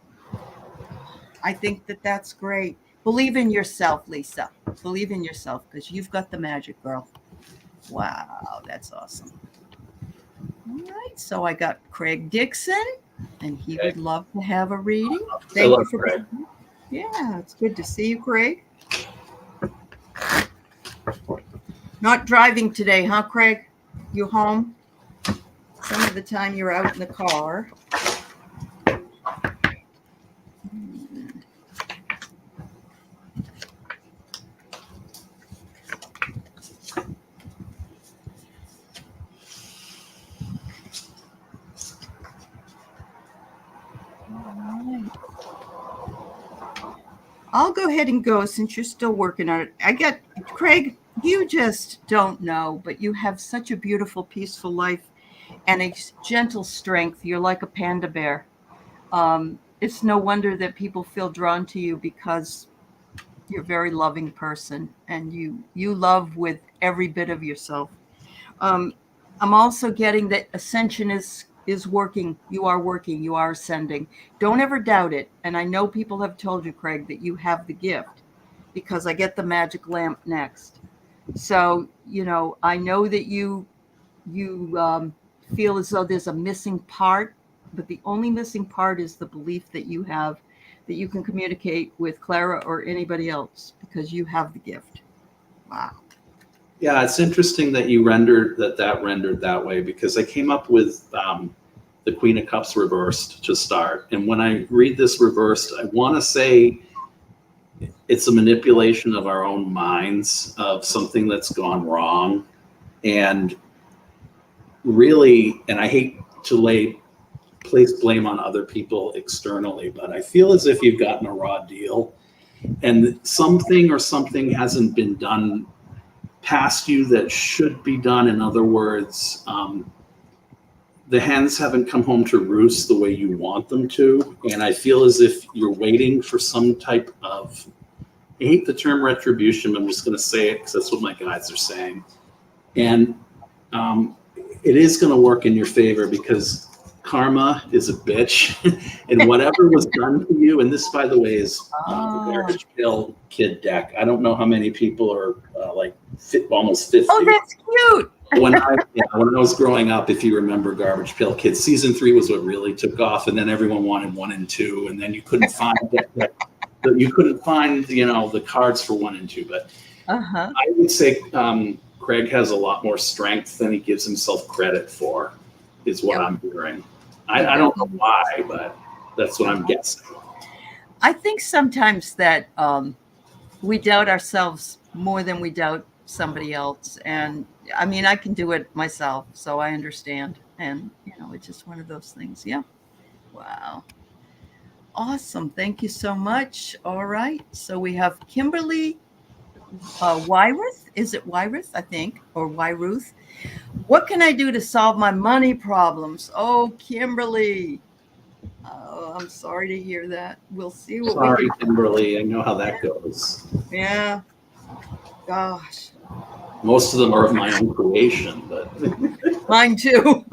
Speaker 1: I think that that's great. Believe in yourself, Lisa. Believe in yourself because you've got the magic, girl. Wow, that's awesome. All right, so I got Craig Dixon, and he would love to have a reading. Thank you for
Speaker 2: Craig.
Speaker 1: Yeah, it's good to see you, Craig. Not driving today, huh, Craig? You home? Some of the time you're out in the car. I'll go ahead and go since you're still working on it. Craig, you just don't know, but you have such a beautiful, peaceful life and a gentle strength. You're like a panda bear. It's no wonder that people feel drawn to you because you're a very loving person and you love with every bit of yourself. I'm also getting that ascension is working. You are working. You are ascending. Don't ever doubt it. And I know people have told you, Craig, that you have the gift because I get the magic lamp next. So, I know that you feel as though there's a missing part, but the only missing part is the belief that you have that you can communicate with Clara or anybody else because you have the gift. Wow.
Speaker 2: Yeah, it's interesting that you rendered that way because I came up with the Queen of Cups reversed to start. And when I read this reversed, I want to say it's a manipulation of our own minds of something that's gone wrong. And really, and I hate to place blame on other people externally, but I feel as if you've gotten a raw deal and something or something hasn't been done past you that should be done. In other words, the hens haven't come home to roost the way you want them to. And I feel as if you're waiting for some type of, I hate the term retribution, but I'm just going to say it because that's what my guides are saying. And it is going to work in your favor because karma is a bitch. And whatever was done to you, and this, by the way, is the Garbage Pail Kid deck. I don't know how many people are almost 50.
Speaker 1: Oh, that's cute.
Speaker 2: When I was growing up, if you remember Garbage Pail Kids, season 3 was what really took off, and then everyone wanted 1 and 2, and then you couldn't find the cards for 1 and 2. But I would say Craig has a lot more strength than he gives himself credit for, is what I'm hearing. I don't know why, but that's what I'm guessing.
Speaker 1: I think sometimes that we doubt ourselves more than we doubt somebody else. And I mean, I can do it myself, so I understand. And, it's just one of those things. Yeah. Wow. Awesome. Thank you so much. All right. So we have Kimberly Wyruth. Is it Wyruth, I think, or Wyruth? What can I do to solve my money problems? Oh, Kimberly. Oh, I'm sorry to hear that. We'll see what
Speaker 2: Sorry,
Speaker 1: we can.
Speaker 2: Kimberly. I know how that goes.
Speaker 1: Yeah. Gosh.
Speaker 2: Most of them are of my own creation, but
Speaker 1: Mine too.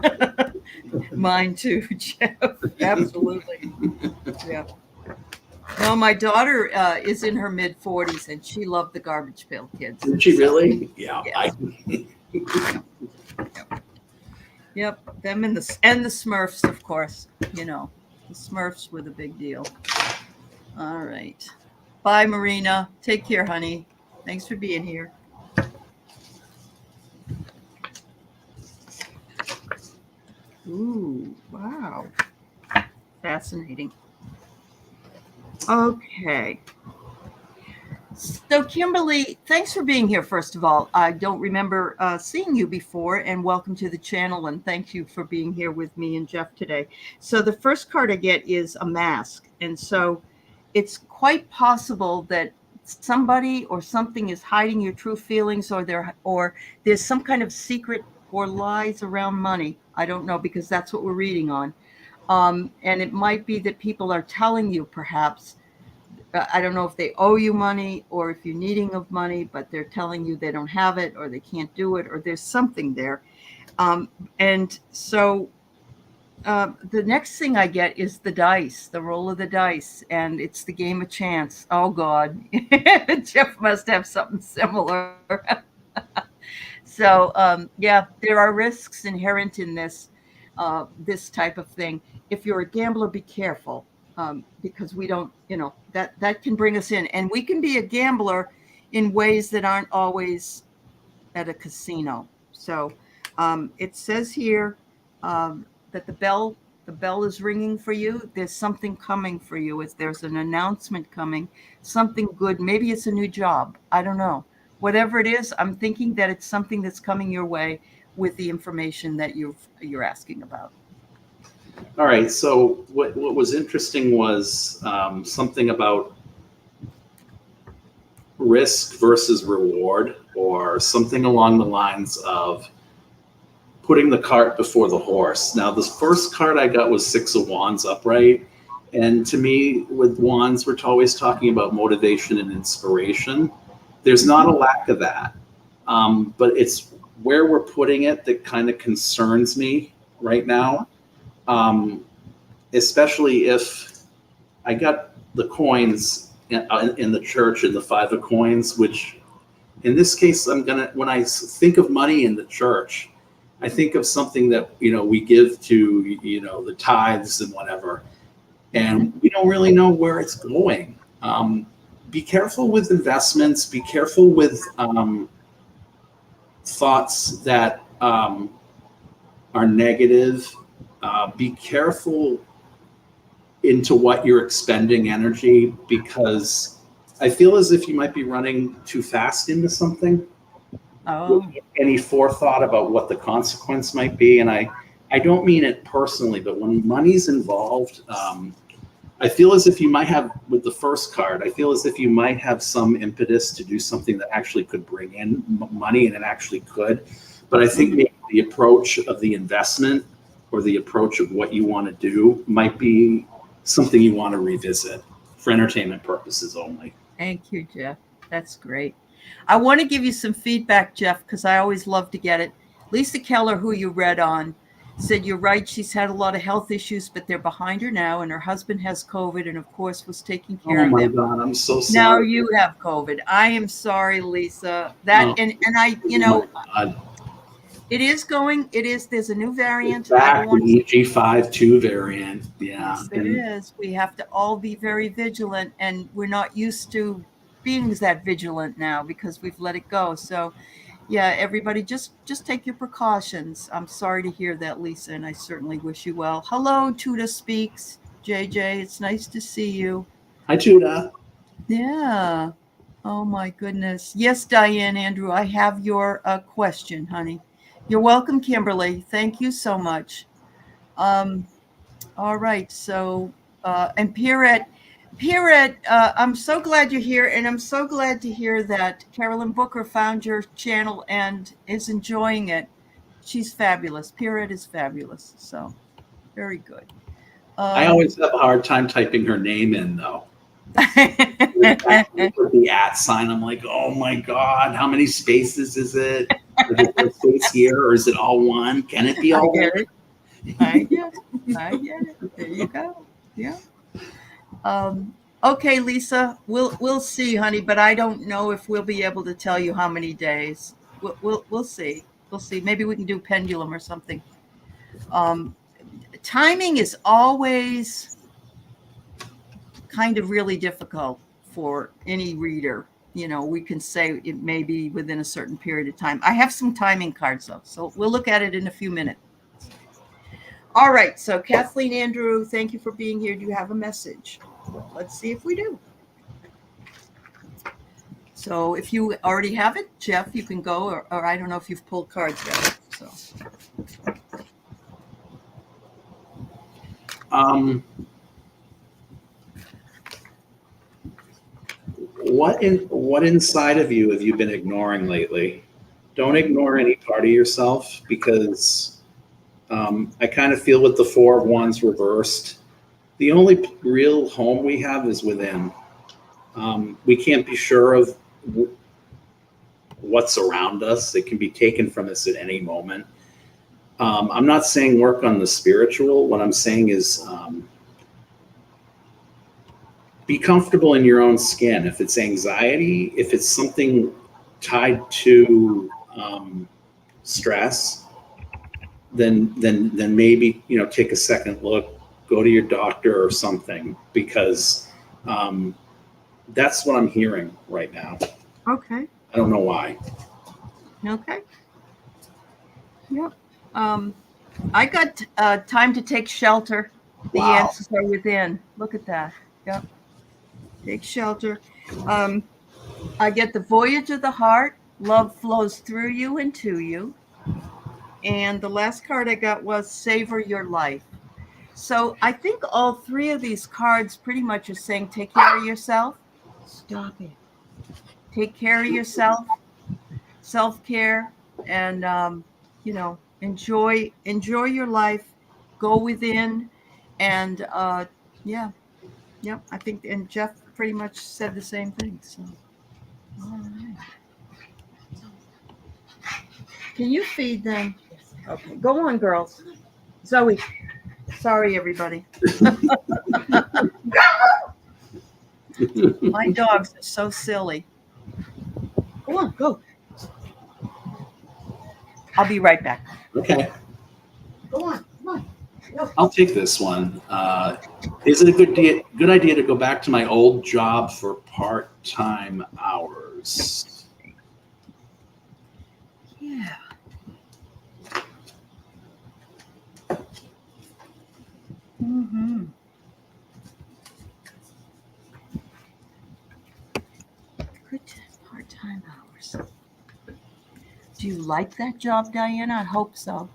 Speaker 1: Mine too, Jeff. Absolutely. Yeah. No, my daughter is in her mid-40s, and she loved the Garbage Pail Kids.
Speaker 2: Did she really? Yeah.
Speaker 1: Yes. Yep. Them and the Smurfs, of course. The Smurfs were the big deal. All right. Bye, Marina. Take care, honey. Thanks for being here. Ooh, wow. Fascinating. Okay. So, Kimberly, thanks for being here, first of all. I don't remember seeing you before, and welcome to the channel, and thank you for being here with me and Jeff today. So the first card I get is a mask, and so it's quite possible that somebody or something is hiding your true feelings, or there's some kind of secret or lies around money. I don't know, because that's what we're reading on. And it might be that people are telling you, perhaps, I don't know if they owe you money or if you're needing of money, but they're telling you they don't have it or they can't do it or there's something there. And so the next thing I get is the dice, the roll of the dice, and it's the game of chance. Oh, God. Jeff must have something similar. So, yeah, there are risks inherent in this type of thing. If you're a gambler, be careful, because we don't, that can bring us in. And we can be a gambler in ways that aren't always at a casino. So it says here that the bell is ringing for you. There's something coming for you. There's an announcement coming, something good. Maybe it's a new job. I don't know. Whatever it is, I'm thinking that it's something that's coming your way with the information that you're asking about.
Speaker 2: All right. So what was interesting was something about risk versus reward, or something along the lines of putting the cart before the horse. Now, the first card I got was 6 of Wands upright. And to me, with Wands, we're always talking about motivation and inspiration. There's not a lack of that. But it's where we're putting it that kind of concerns me right now. Especially if I got the coins in the church and the 5 of coins, which in this case, when I think of money in the church, I think of something that, we give to, the tithes and whatever, and we don't really know where it's going. Be careful with investments, be careful with thoughts that are negative. Be careful into what you're expending energy, because I feel as if you might be running too fast into something.
Speaker 1: Oh,
Speaker 2: Any forethought about what the consequence might be. And I don't mean it personally, but when money's involved, I feel as if you might have, with the first card, I feel as if you might have some impetus to do something that actually could bring in money, and it actually could. But I think maybe the approach of the investment or the approach of what you want to do might be something you want to revisit for entertainment purposes only.
Speaker 1: thank you, Jeff. That's great. I want to give you some feedback, Jeff, because I always love to get it. Lisa Keller, who you read on, said you're right. She's had a lot of health issues, but they're behind her now, and her husband has COVID, and of course was taking care
Speaker 2: Oh
Speaker 1: of
Speaker 2: my
Speaker 1: them.
Speaker 2: God, I'm so
Speaker 1: Now
Speaker 2: sorry.
Speaker 1: you have COVID. I am sorry, Lisa. That
Speaker 2: Oh,
Speaker 1: and I,
Speaker 2: my God.
Speaker 1: it is going. It is. There's a new variant. I don't
Speaker 2: Back the
Speaker 1: want to.
Speaker 2: EG52 variant. Yeah.
Speaker 1: Yes, there
Speaker 2: And
Speaker 1: is. We have to all be very vigilant, and we're not used to being that vigilant now because we've let it go. So, yeah, everybody, just take your precautions. I'm sorry to hear that, Lisa, and I certainly wish you well. Hello, Tuda Speaks, JJ. It's nice to see you.
Speaker 2: hi, Judah.
Speaker 1: Yeah. Oh my goodness. Yes, Diane, Andrew, I have your question, honey. You're welcome, Kimberly. Thank you so much. Um, all right. So, and Pierrette, I'm so glad you're here, and I'm so glad to hear that Carolyn Booker found your channel and is enjoying it. She's fabulous. Pierrette is fabulous. So, very good.
Speaker 2: I
Speaker 1: Um,
Speaker 2: always have a hard time typing her name in, though. With the at sign, I'm like, oh my God, how many spaces is it? Is there a space here, or is it all one? Can it be
Speaker 1: I
Speaker 2: all
Speaker 1: get
Speaker 2: one?
Speaker 1: it. I get it. I get it. There you go. Yeah. Okay, Lisa. We'll see, honey, but I don't know if we'll be able to tell you how many days. We'll see. We'll see. Maybe we can do pendulum or something. Um, Timing is always kind of really difficult for any reader. You know, we can say it may be within a certain period of time. I have some timing cards though, so we'll look at it in a few minutes. All right. So, Kathleen, Andrew, thank you for being here. Do you have a message? Let's see if we do. So, if you already have it, Jeff, you can go, or I don't know if you've pulled cards yet. So,
Speaker 2: Um, what inside of you have you been ignoring lately? Don't ignore any part of yourself, because I kind of feel with the Four of Wands reversed, the only real home we have is within. We can't be sure of what's around us. It can be taken from us at any moment. I'm not saying work on the spiritual. What I'm saying is be comfortable in your own skin. If it's anxiety, if it's something tied to stress, then maybe take a second look, go to your doctor or something, because that's what I'm hearing right now.
Speaker 1: okay.
Speaker 2: I don't know why.
Speaker 1: Okay. Yep. I got time to take shelter. The
Speaker 2: Wow.
Speaker 1: answers are within. Look at that. Yep. Take shelter. Um, I get the voyage of the heart. Love flows through you and to you. And the last card I got was savor your life. So I think all three of these cards pretty much are saying take care of yourself. Stop it. Take care of yourself. Self care, and enjoy your life. Go within, and yeah, yeah. I think, and Jeff pretty much said the same thing. So, all right. Can you feed them? Okay, go on, girls. Zoe. Sorry, everybody. My dogs are so silly. Go on, go. I'll be right back.
Speaker 2: Okay,
Speaker 1: Go on, come on. Go.
Speaker 2: I'll take this one. Is it a good idea to go back to my old job for part-time hours?
Speaker 1: Yeah. Mm-hmm. hours. Do you like that job, Diana? I hope so.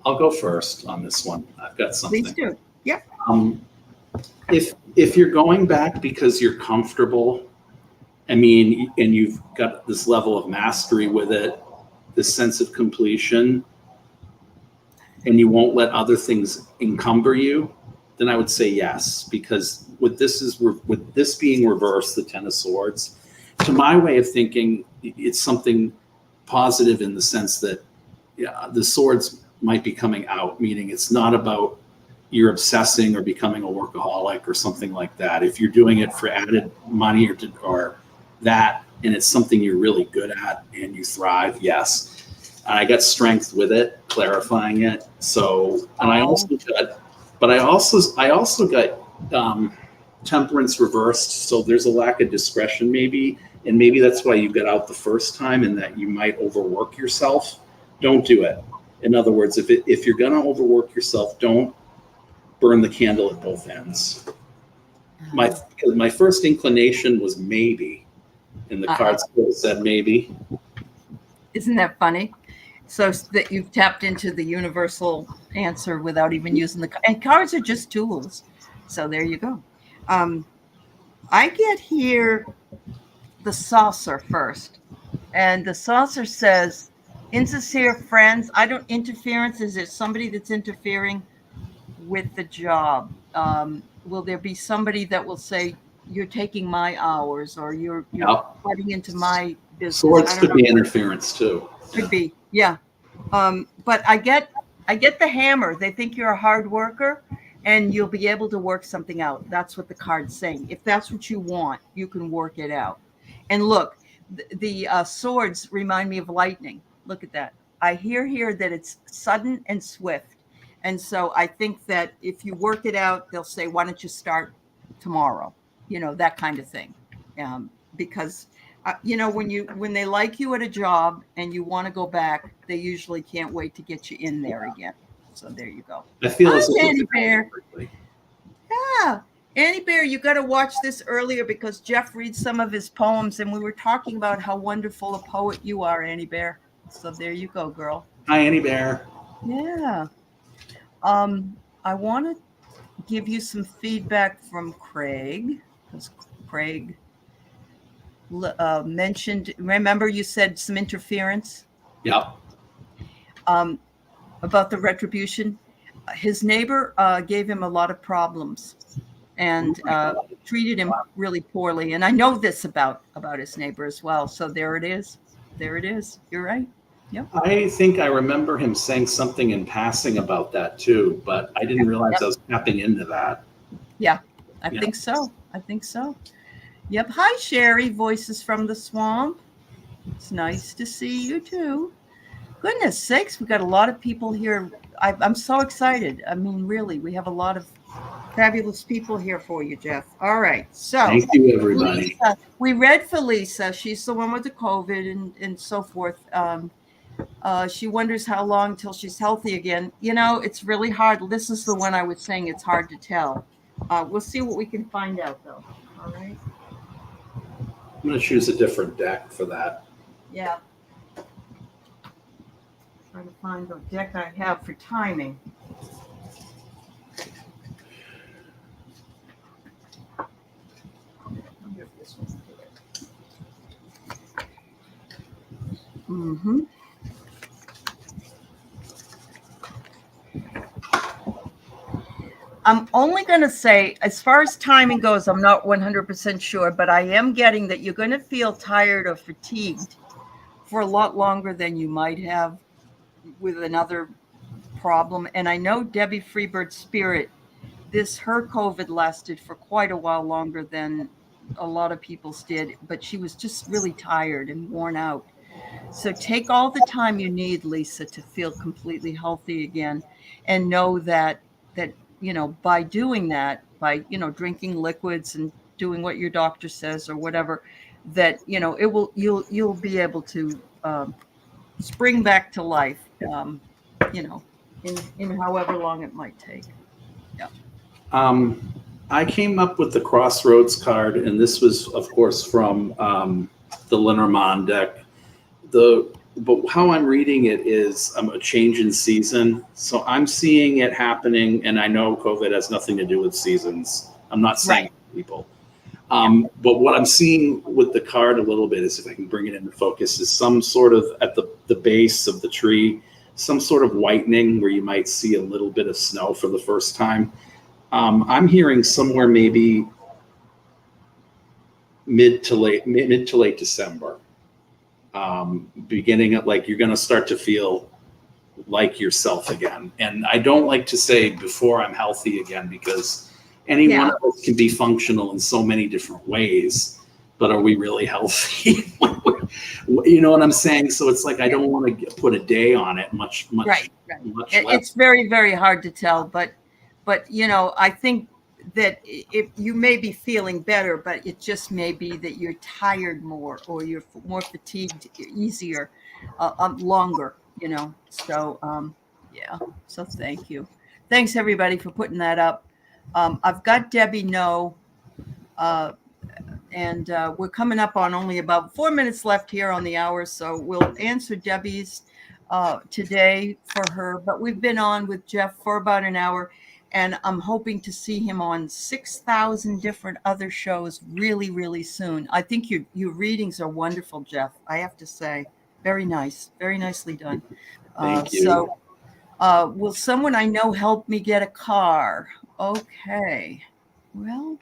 Speaker 2: I'll go first on this one. I've got something.
Speaker 1: Please do. Yep.
Speaker 2: If you're going back because you're comfortable, I mean, and you've got this level of mastery with it, this sense of completion, and you won't let other things encumber you, then I would say yes. Because with this being reversed, the Ten of Swords, to my way of thinking, it's something positive in the sense that the swords might be coming out, meaning it's not about you're obsessing or becoming a workaholic or something like that. If you're doing it for added money or that, and it's something you're really good at and you thrive, yes. And I got strength with it, clarifying it. So, and I also got temperance reversed. So there's a lack of discretion maybe, and maybe that's why you got out the first time, and that you might overwork yourself. Don't do it. In other words, if you're gonna overwork yourself, don't burn the candle at both ends. My first inclination was maybe, and the card still said maybe.
Speaker 1: Isn't that funny? So that you've tapped into the universal answer without even using and cards are just tools. So there you go. I get here the saucer first, and the saucer says, insincere friends. Interference is it somebody that's interfering with the job? Will there be somebody that will say, you're taking my hours, or you're cutting into my business?
Speaker 2: Swords could be interference too.
Speaker 1: Could be, yeah. But I get the hammer. They think you're a hard worker and you'll be able to work something out. That's what the card's saying. If that's what you want, you can work it out. And look, the swords remind me of lightning. Look at that. I hear here that it's sudden and swift. And so I think that if you work it out, they'll say, why don't you start tomorrow? That kind of thing. Because when they like you at a job and you want to go back, they usually can't wait to get you in there again. So there you go.
Speaker 2: I feel
Speaker 1: Annie Bear. Yeah. Annie Bear, you got to watch this earlier because Jeff reads some of his poems, and we were talking about how wonderful a poet you are, Annie Bear. So there you go, girl.
Speaker 2: Hi, Annie Bear.
Speaker 1: Yeah. I want to give you some feedback from Craig, because Craig mentioned, remember you said some interference?
Speaker 2: Yep.
Speaker 1: About the retribution. His neighbor gave him a lot of problems and treated him really poorly. And I know this about his neighbor as well. So there it is. There it is. You're right. Yep.
Speaker 2: I think I remember him saying something in passing about that too, but I didn't realize I was tapping into that.
Speaker 1: Yeah, I think so. I think so. Yep. Hi, Sherry. Voices from the Swamp. It's nice to see you too. Goodness sakes, we got a lot of people here. I'm so excited. I mean, really, we have a lot of fabulous people here for you, Jeff. All right. So
Speaker 2: thank you, everybody.
Speaker 1: Lisa, we read for Lisa. She's the one with the COVID and so forth. She wonders how long till she's healthy again. It's really hard. This is the one I was saying it's hard to tell. We'll see what we can find out, though. All right.
Speaker 2: I'm going to choose a different deck for that.
Speaker 1: Yeah. Trying to find the deck I have for timing. Mm-hmm. I'm only going to say, as far as timing goes, I'm not 100% sure, but I am getting that you're going to feel tired or fatigued for a lot longer than you might have with another problem. And I know Debbie Freebird's spirit, her COVID lasted for quite a while longer than a lot of people's did, but she was just really tired and worn out. So take all the time you need, Lisa, to feel completely healthy again, and know that by doing that, by drinking liquids and doing what your doctor says or whatever, that you'll be able to spring back to life. You know, in however long it might take. Yeah.
Speaker 2: Um, I came up with the Crossroads card, and this was, of course, from the Lenormand deck. But how I'm reading it is a change in season. So I'm seeing it happening, and I know COVID has nothing to do with seasons. I'm not saying
Speaker 1: Right.
Speaker 2: people.
Speaker 1: Yeah.
Speaker 2: But what I'm seeing with the card a little bit is, if I can bring it into focus, is some sort of at the base of the tree, some sort of whitening where you might see a little bit of snow for the first time. I'm hearing somewhere maybe mid to late December, beginning at, like, you're going to start to feel like yourself again. And I don't like to say before I'm healthy again, because any one
Speaker 1: Yeah.
Speaker 2: of us can be functional in so many different ways. But are we really healthy? You know what I'm saying? So it's like I don't want to put a day on it. Much
Speaker 1: Right.
Speaker 2: less.
Speaker 1: It's very, very hard to tell, but you know, I think that if you may be feeling better, but it just may be that you're tired more, or you're more fatigued easier, longer. You know, so yeah. So thank you, thanks everybody for putting that up. I've got Debbie No. Uh, and we're coming up on only about 4 minutes left here on the hour, so we'll answer Debbie's today for her. But we've been on with Jeff for about an hour, and I'm hoping to see him on 6,000 different other shows really, really soon. I think your readings are wonderful, Jeff. I have to say, very nice, very nicely done.
Speaker 2: Thank you.
Speaker 1: So, will someone I know help me get a car? Okay. Well,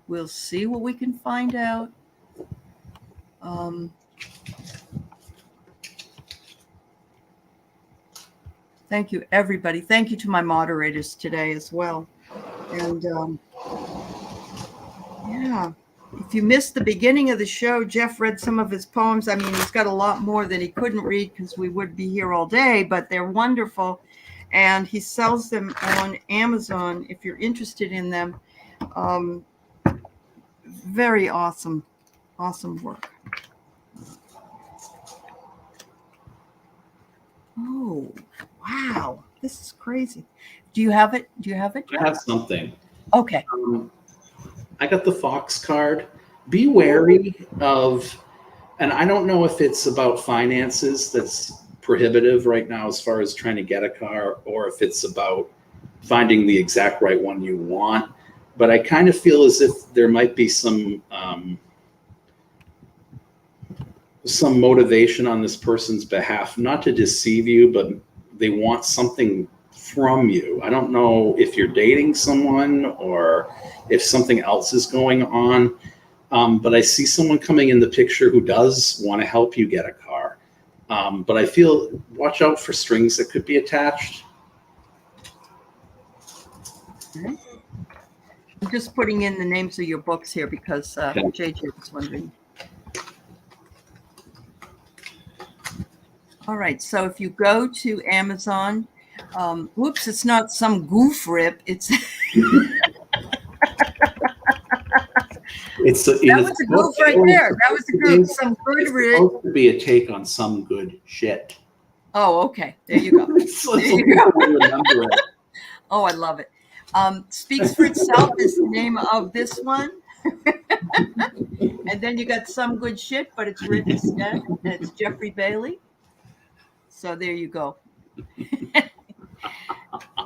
Speaker 1: we'll see what we can find out. Thank you, everybody. Thank you to my moderators today as well. And yeah, if you missed the beginning of the show, Jeff read some of his poems. I mean, he's got a lot more that he couldn't read because we would be here all day, but they're wonderful. And he sells them on Amazon if you're interested in them. Very awesome, awesome work. Oh, wow. This is crazy. Do you have it? Do you have it, Jeff?
Speaker 2: I have something.
Speaker 1: Okay.
Speaker 2: I got the Fox card. Be wary of, and I don't know if it's about finances that's prohibitive right now as far as trying to get a car, or if it's about finding the exact right one you want. But I kind of feel as if there might be some motivation on this person's behalf, not to deceive you, but they want something from you. I don't know if you're dating someone or if something else is going on. But I see someone coming in the picture who does want to help you get a car. But I feel, watch out for strings that could be attached.
Speaker 1: Okay. I'm just putting in the names of your books here because JJ was wondering. All right, so if you go to Amazon, whoops, it's not some goof rip. It's
Speaker 2: It's
Speaker 1: that was a goof right there. That was a goof. Some good rip.
Speaker 2: Supposed to be a take on some good shit.
Speaker 1: Oh, okay. There you go.
Speaker 2: So there you go. Remember it.
Speaker 1: Oh, I love it. Speaks for Itself is the name of this one. And then you got Some Good Shit, but it's written instead, and it's Jeffrey Bailey. So there you go.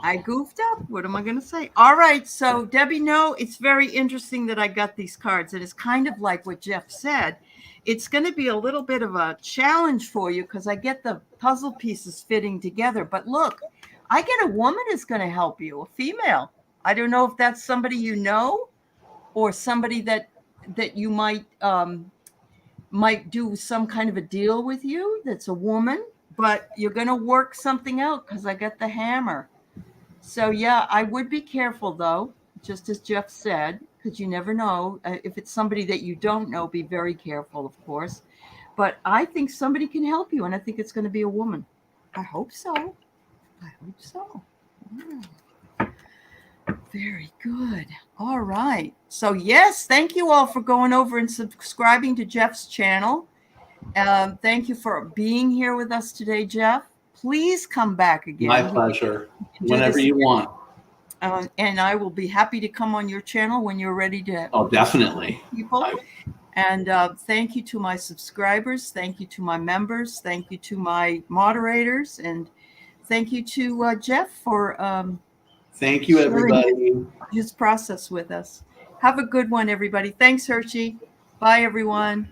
Speaker 1: I goofed up. What am I going to say? All right. So, Debbie, no, it's very interesting that I got these cards. And it's kind of like what Jeff said. It's going to be a little bit of a challenge for you because I get the puzzle pieces fitting together. But look, I get a woman who's going to help you, a female. I don't know if that's somebody you know or somebody that you might do some kind of a deal with you that's a woman, but you're going to work something out because I got the hammer. So, yeah, I would be careful, though, just as Jeff said, because you never know. If it's somebody that you don't know, be very careful, of course. But I think somebody can help you, and I think it's going to be a woman. I hope so. I hope so. Wow. Very good. All right. So, yes, thank you all for going over and subscribing to Jeff's channel. Thank you for being here with us today, Jeff. Please come back again.
Speaker 2: My pleasure.
Speaker 1: Do
Speaker 2: Whenever
Speaker 1: this
Speaker 2: you want.
Speaker 1: and I will be happy to come on your channel when you're ready to.
Speaker 2: Oh, definitely.
Speaker 1: People. And thank you to my subscribers. Thank you to my members. Thank you to my moderators. And thank you to Jeff for
Speaker 2: thank you, everybody.
Speaker 1: His process with us. Have a good one, everybody. Thanks, Hershey. Bye, everyone.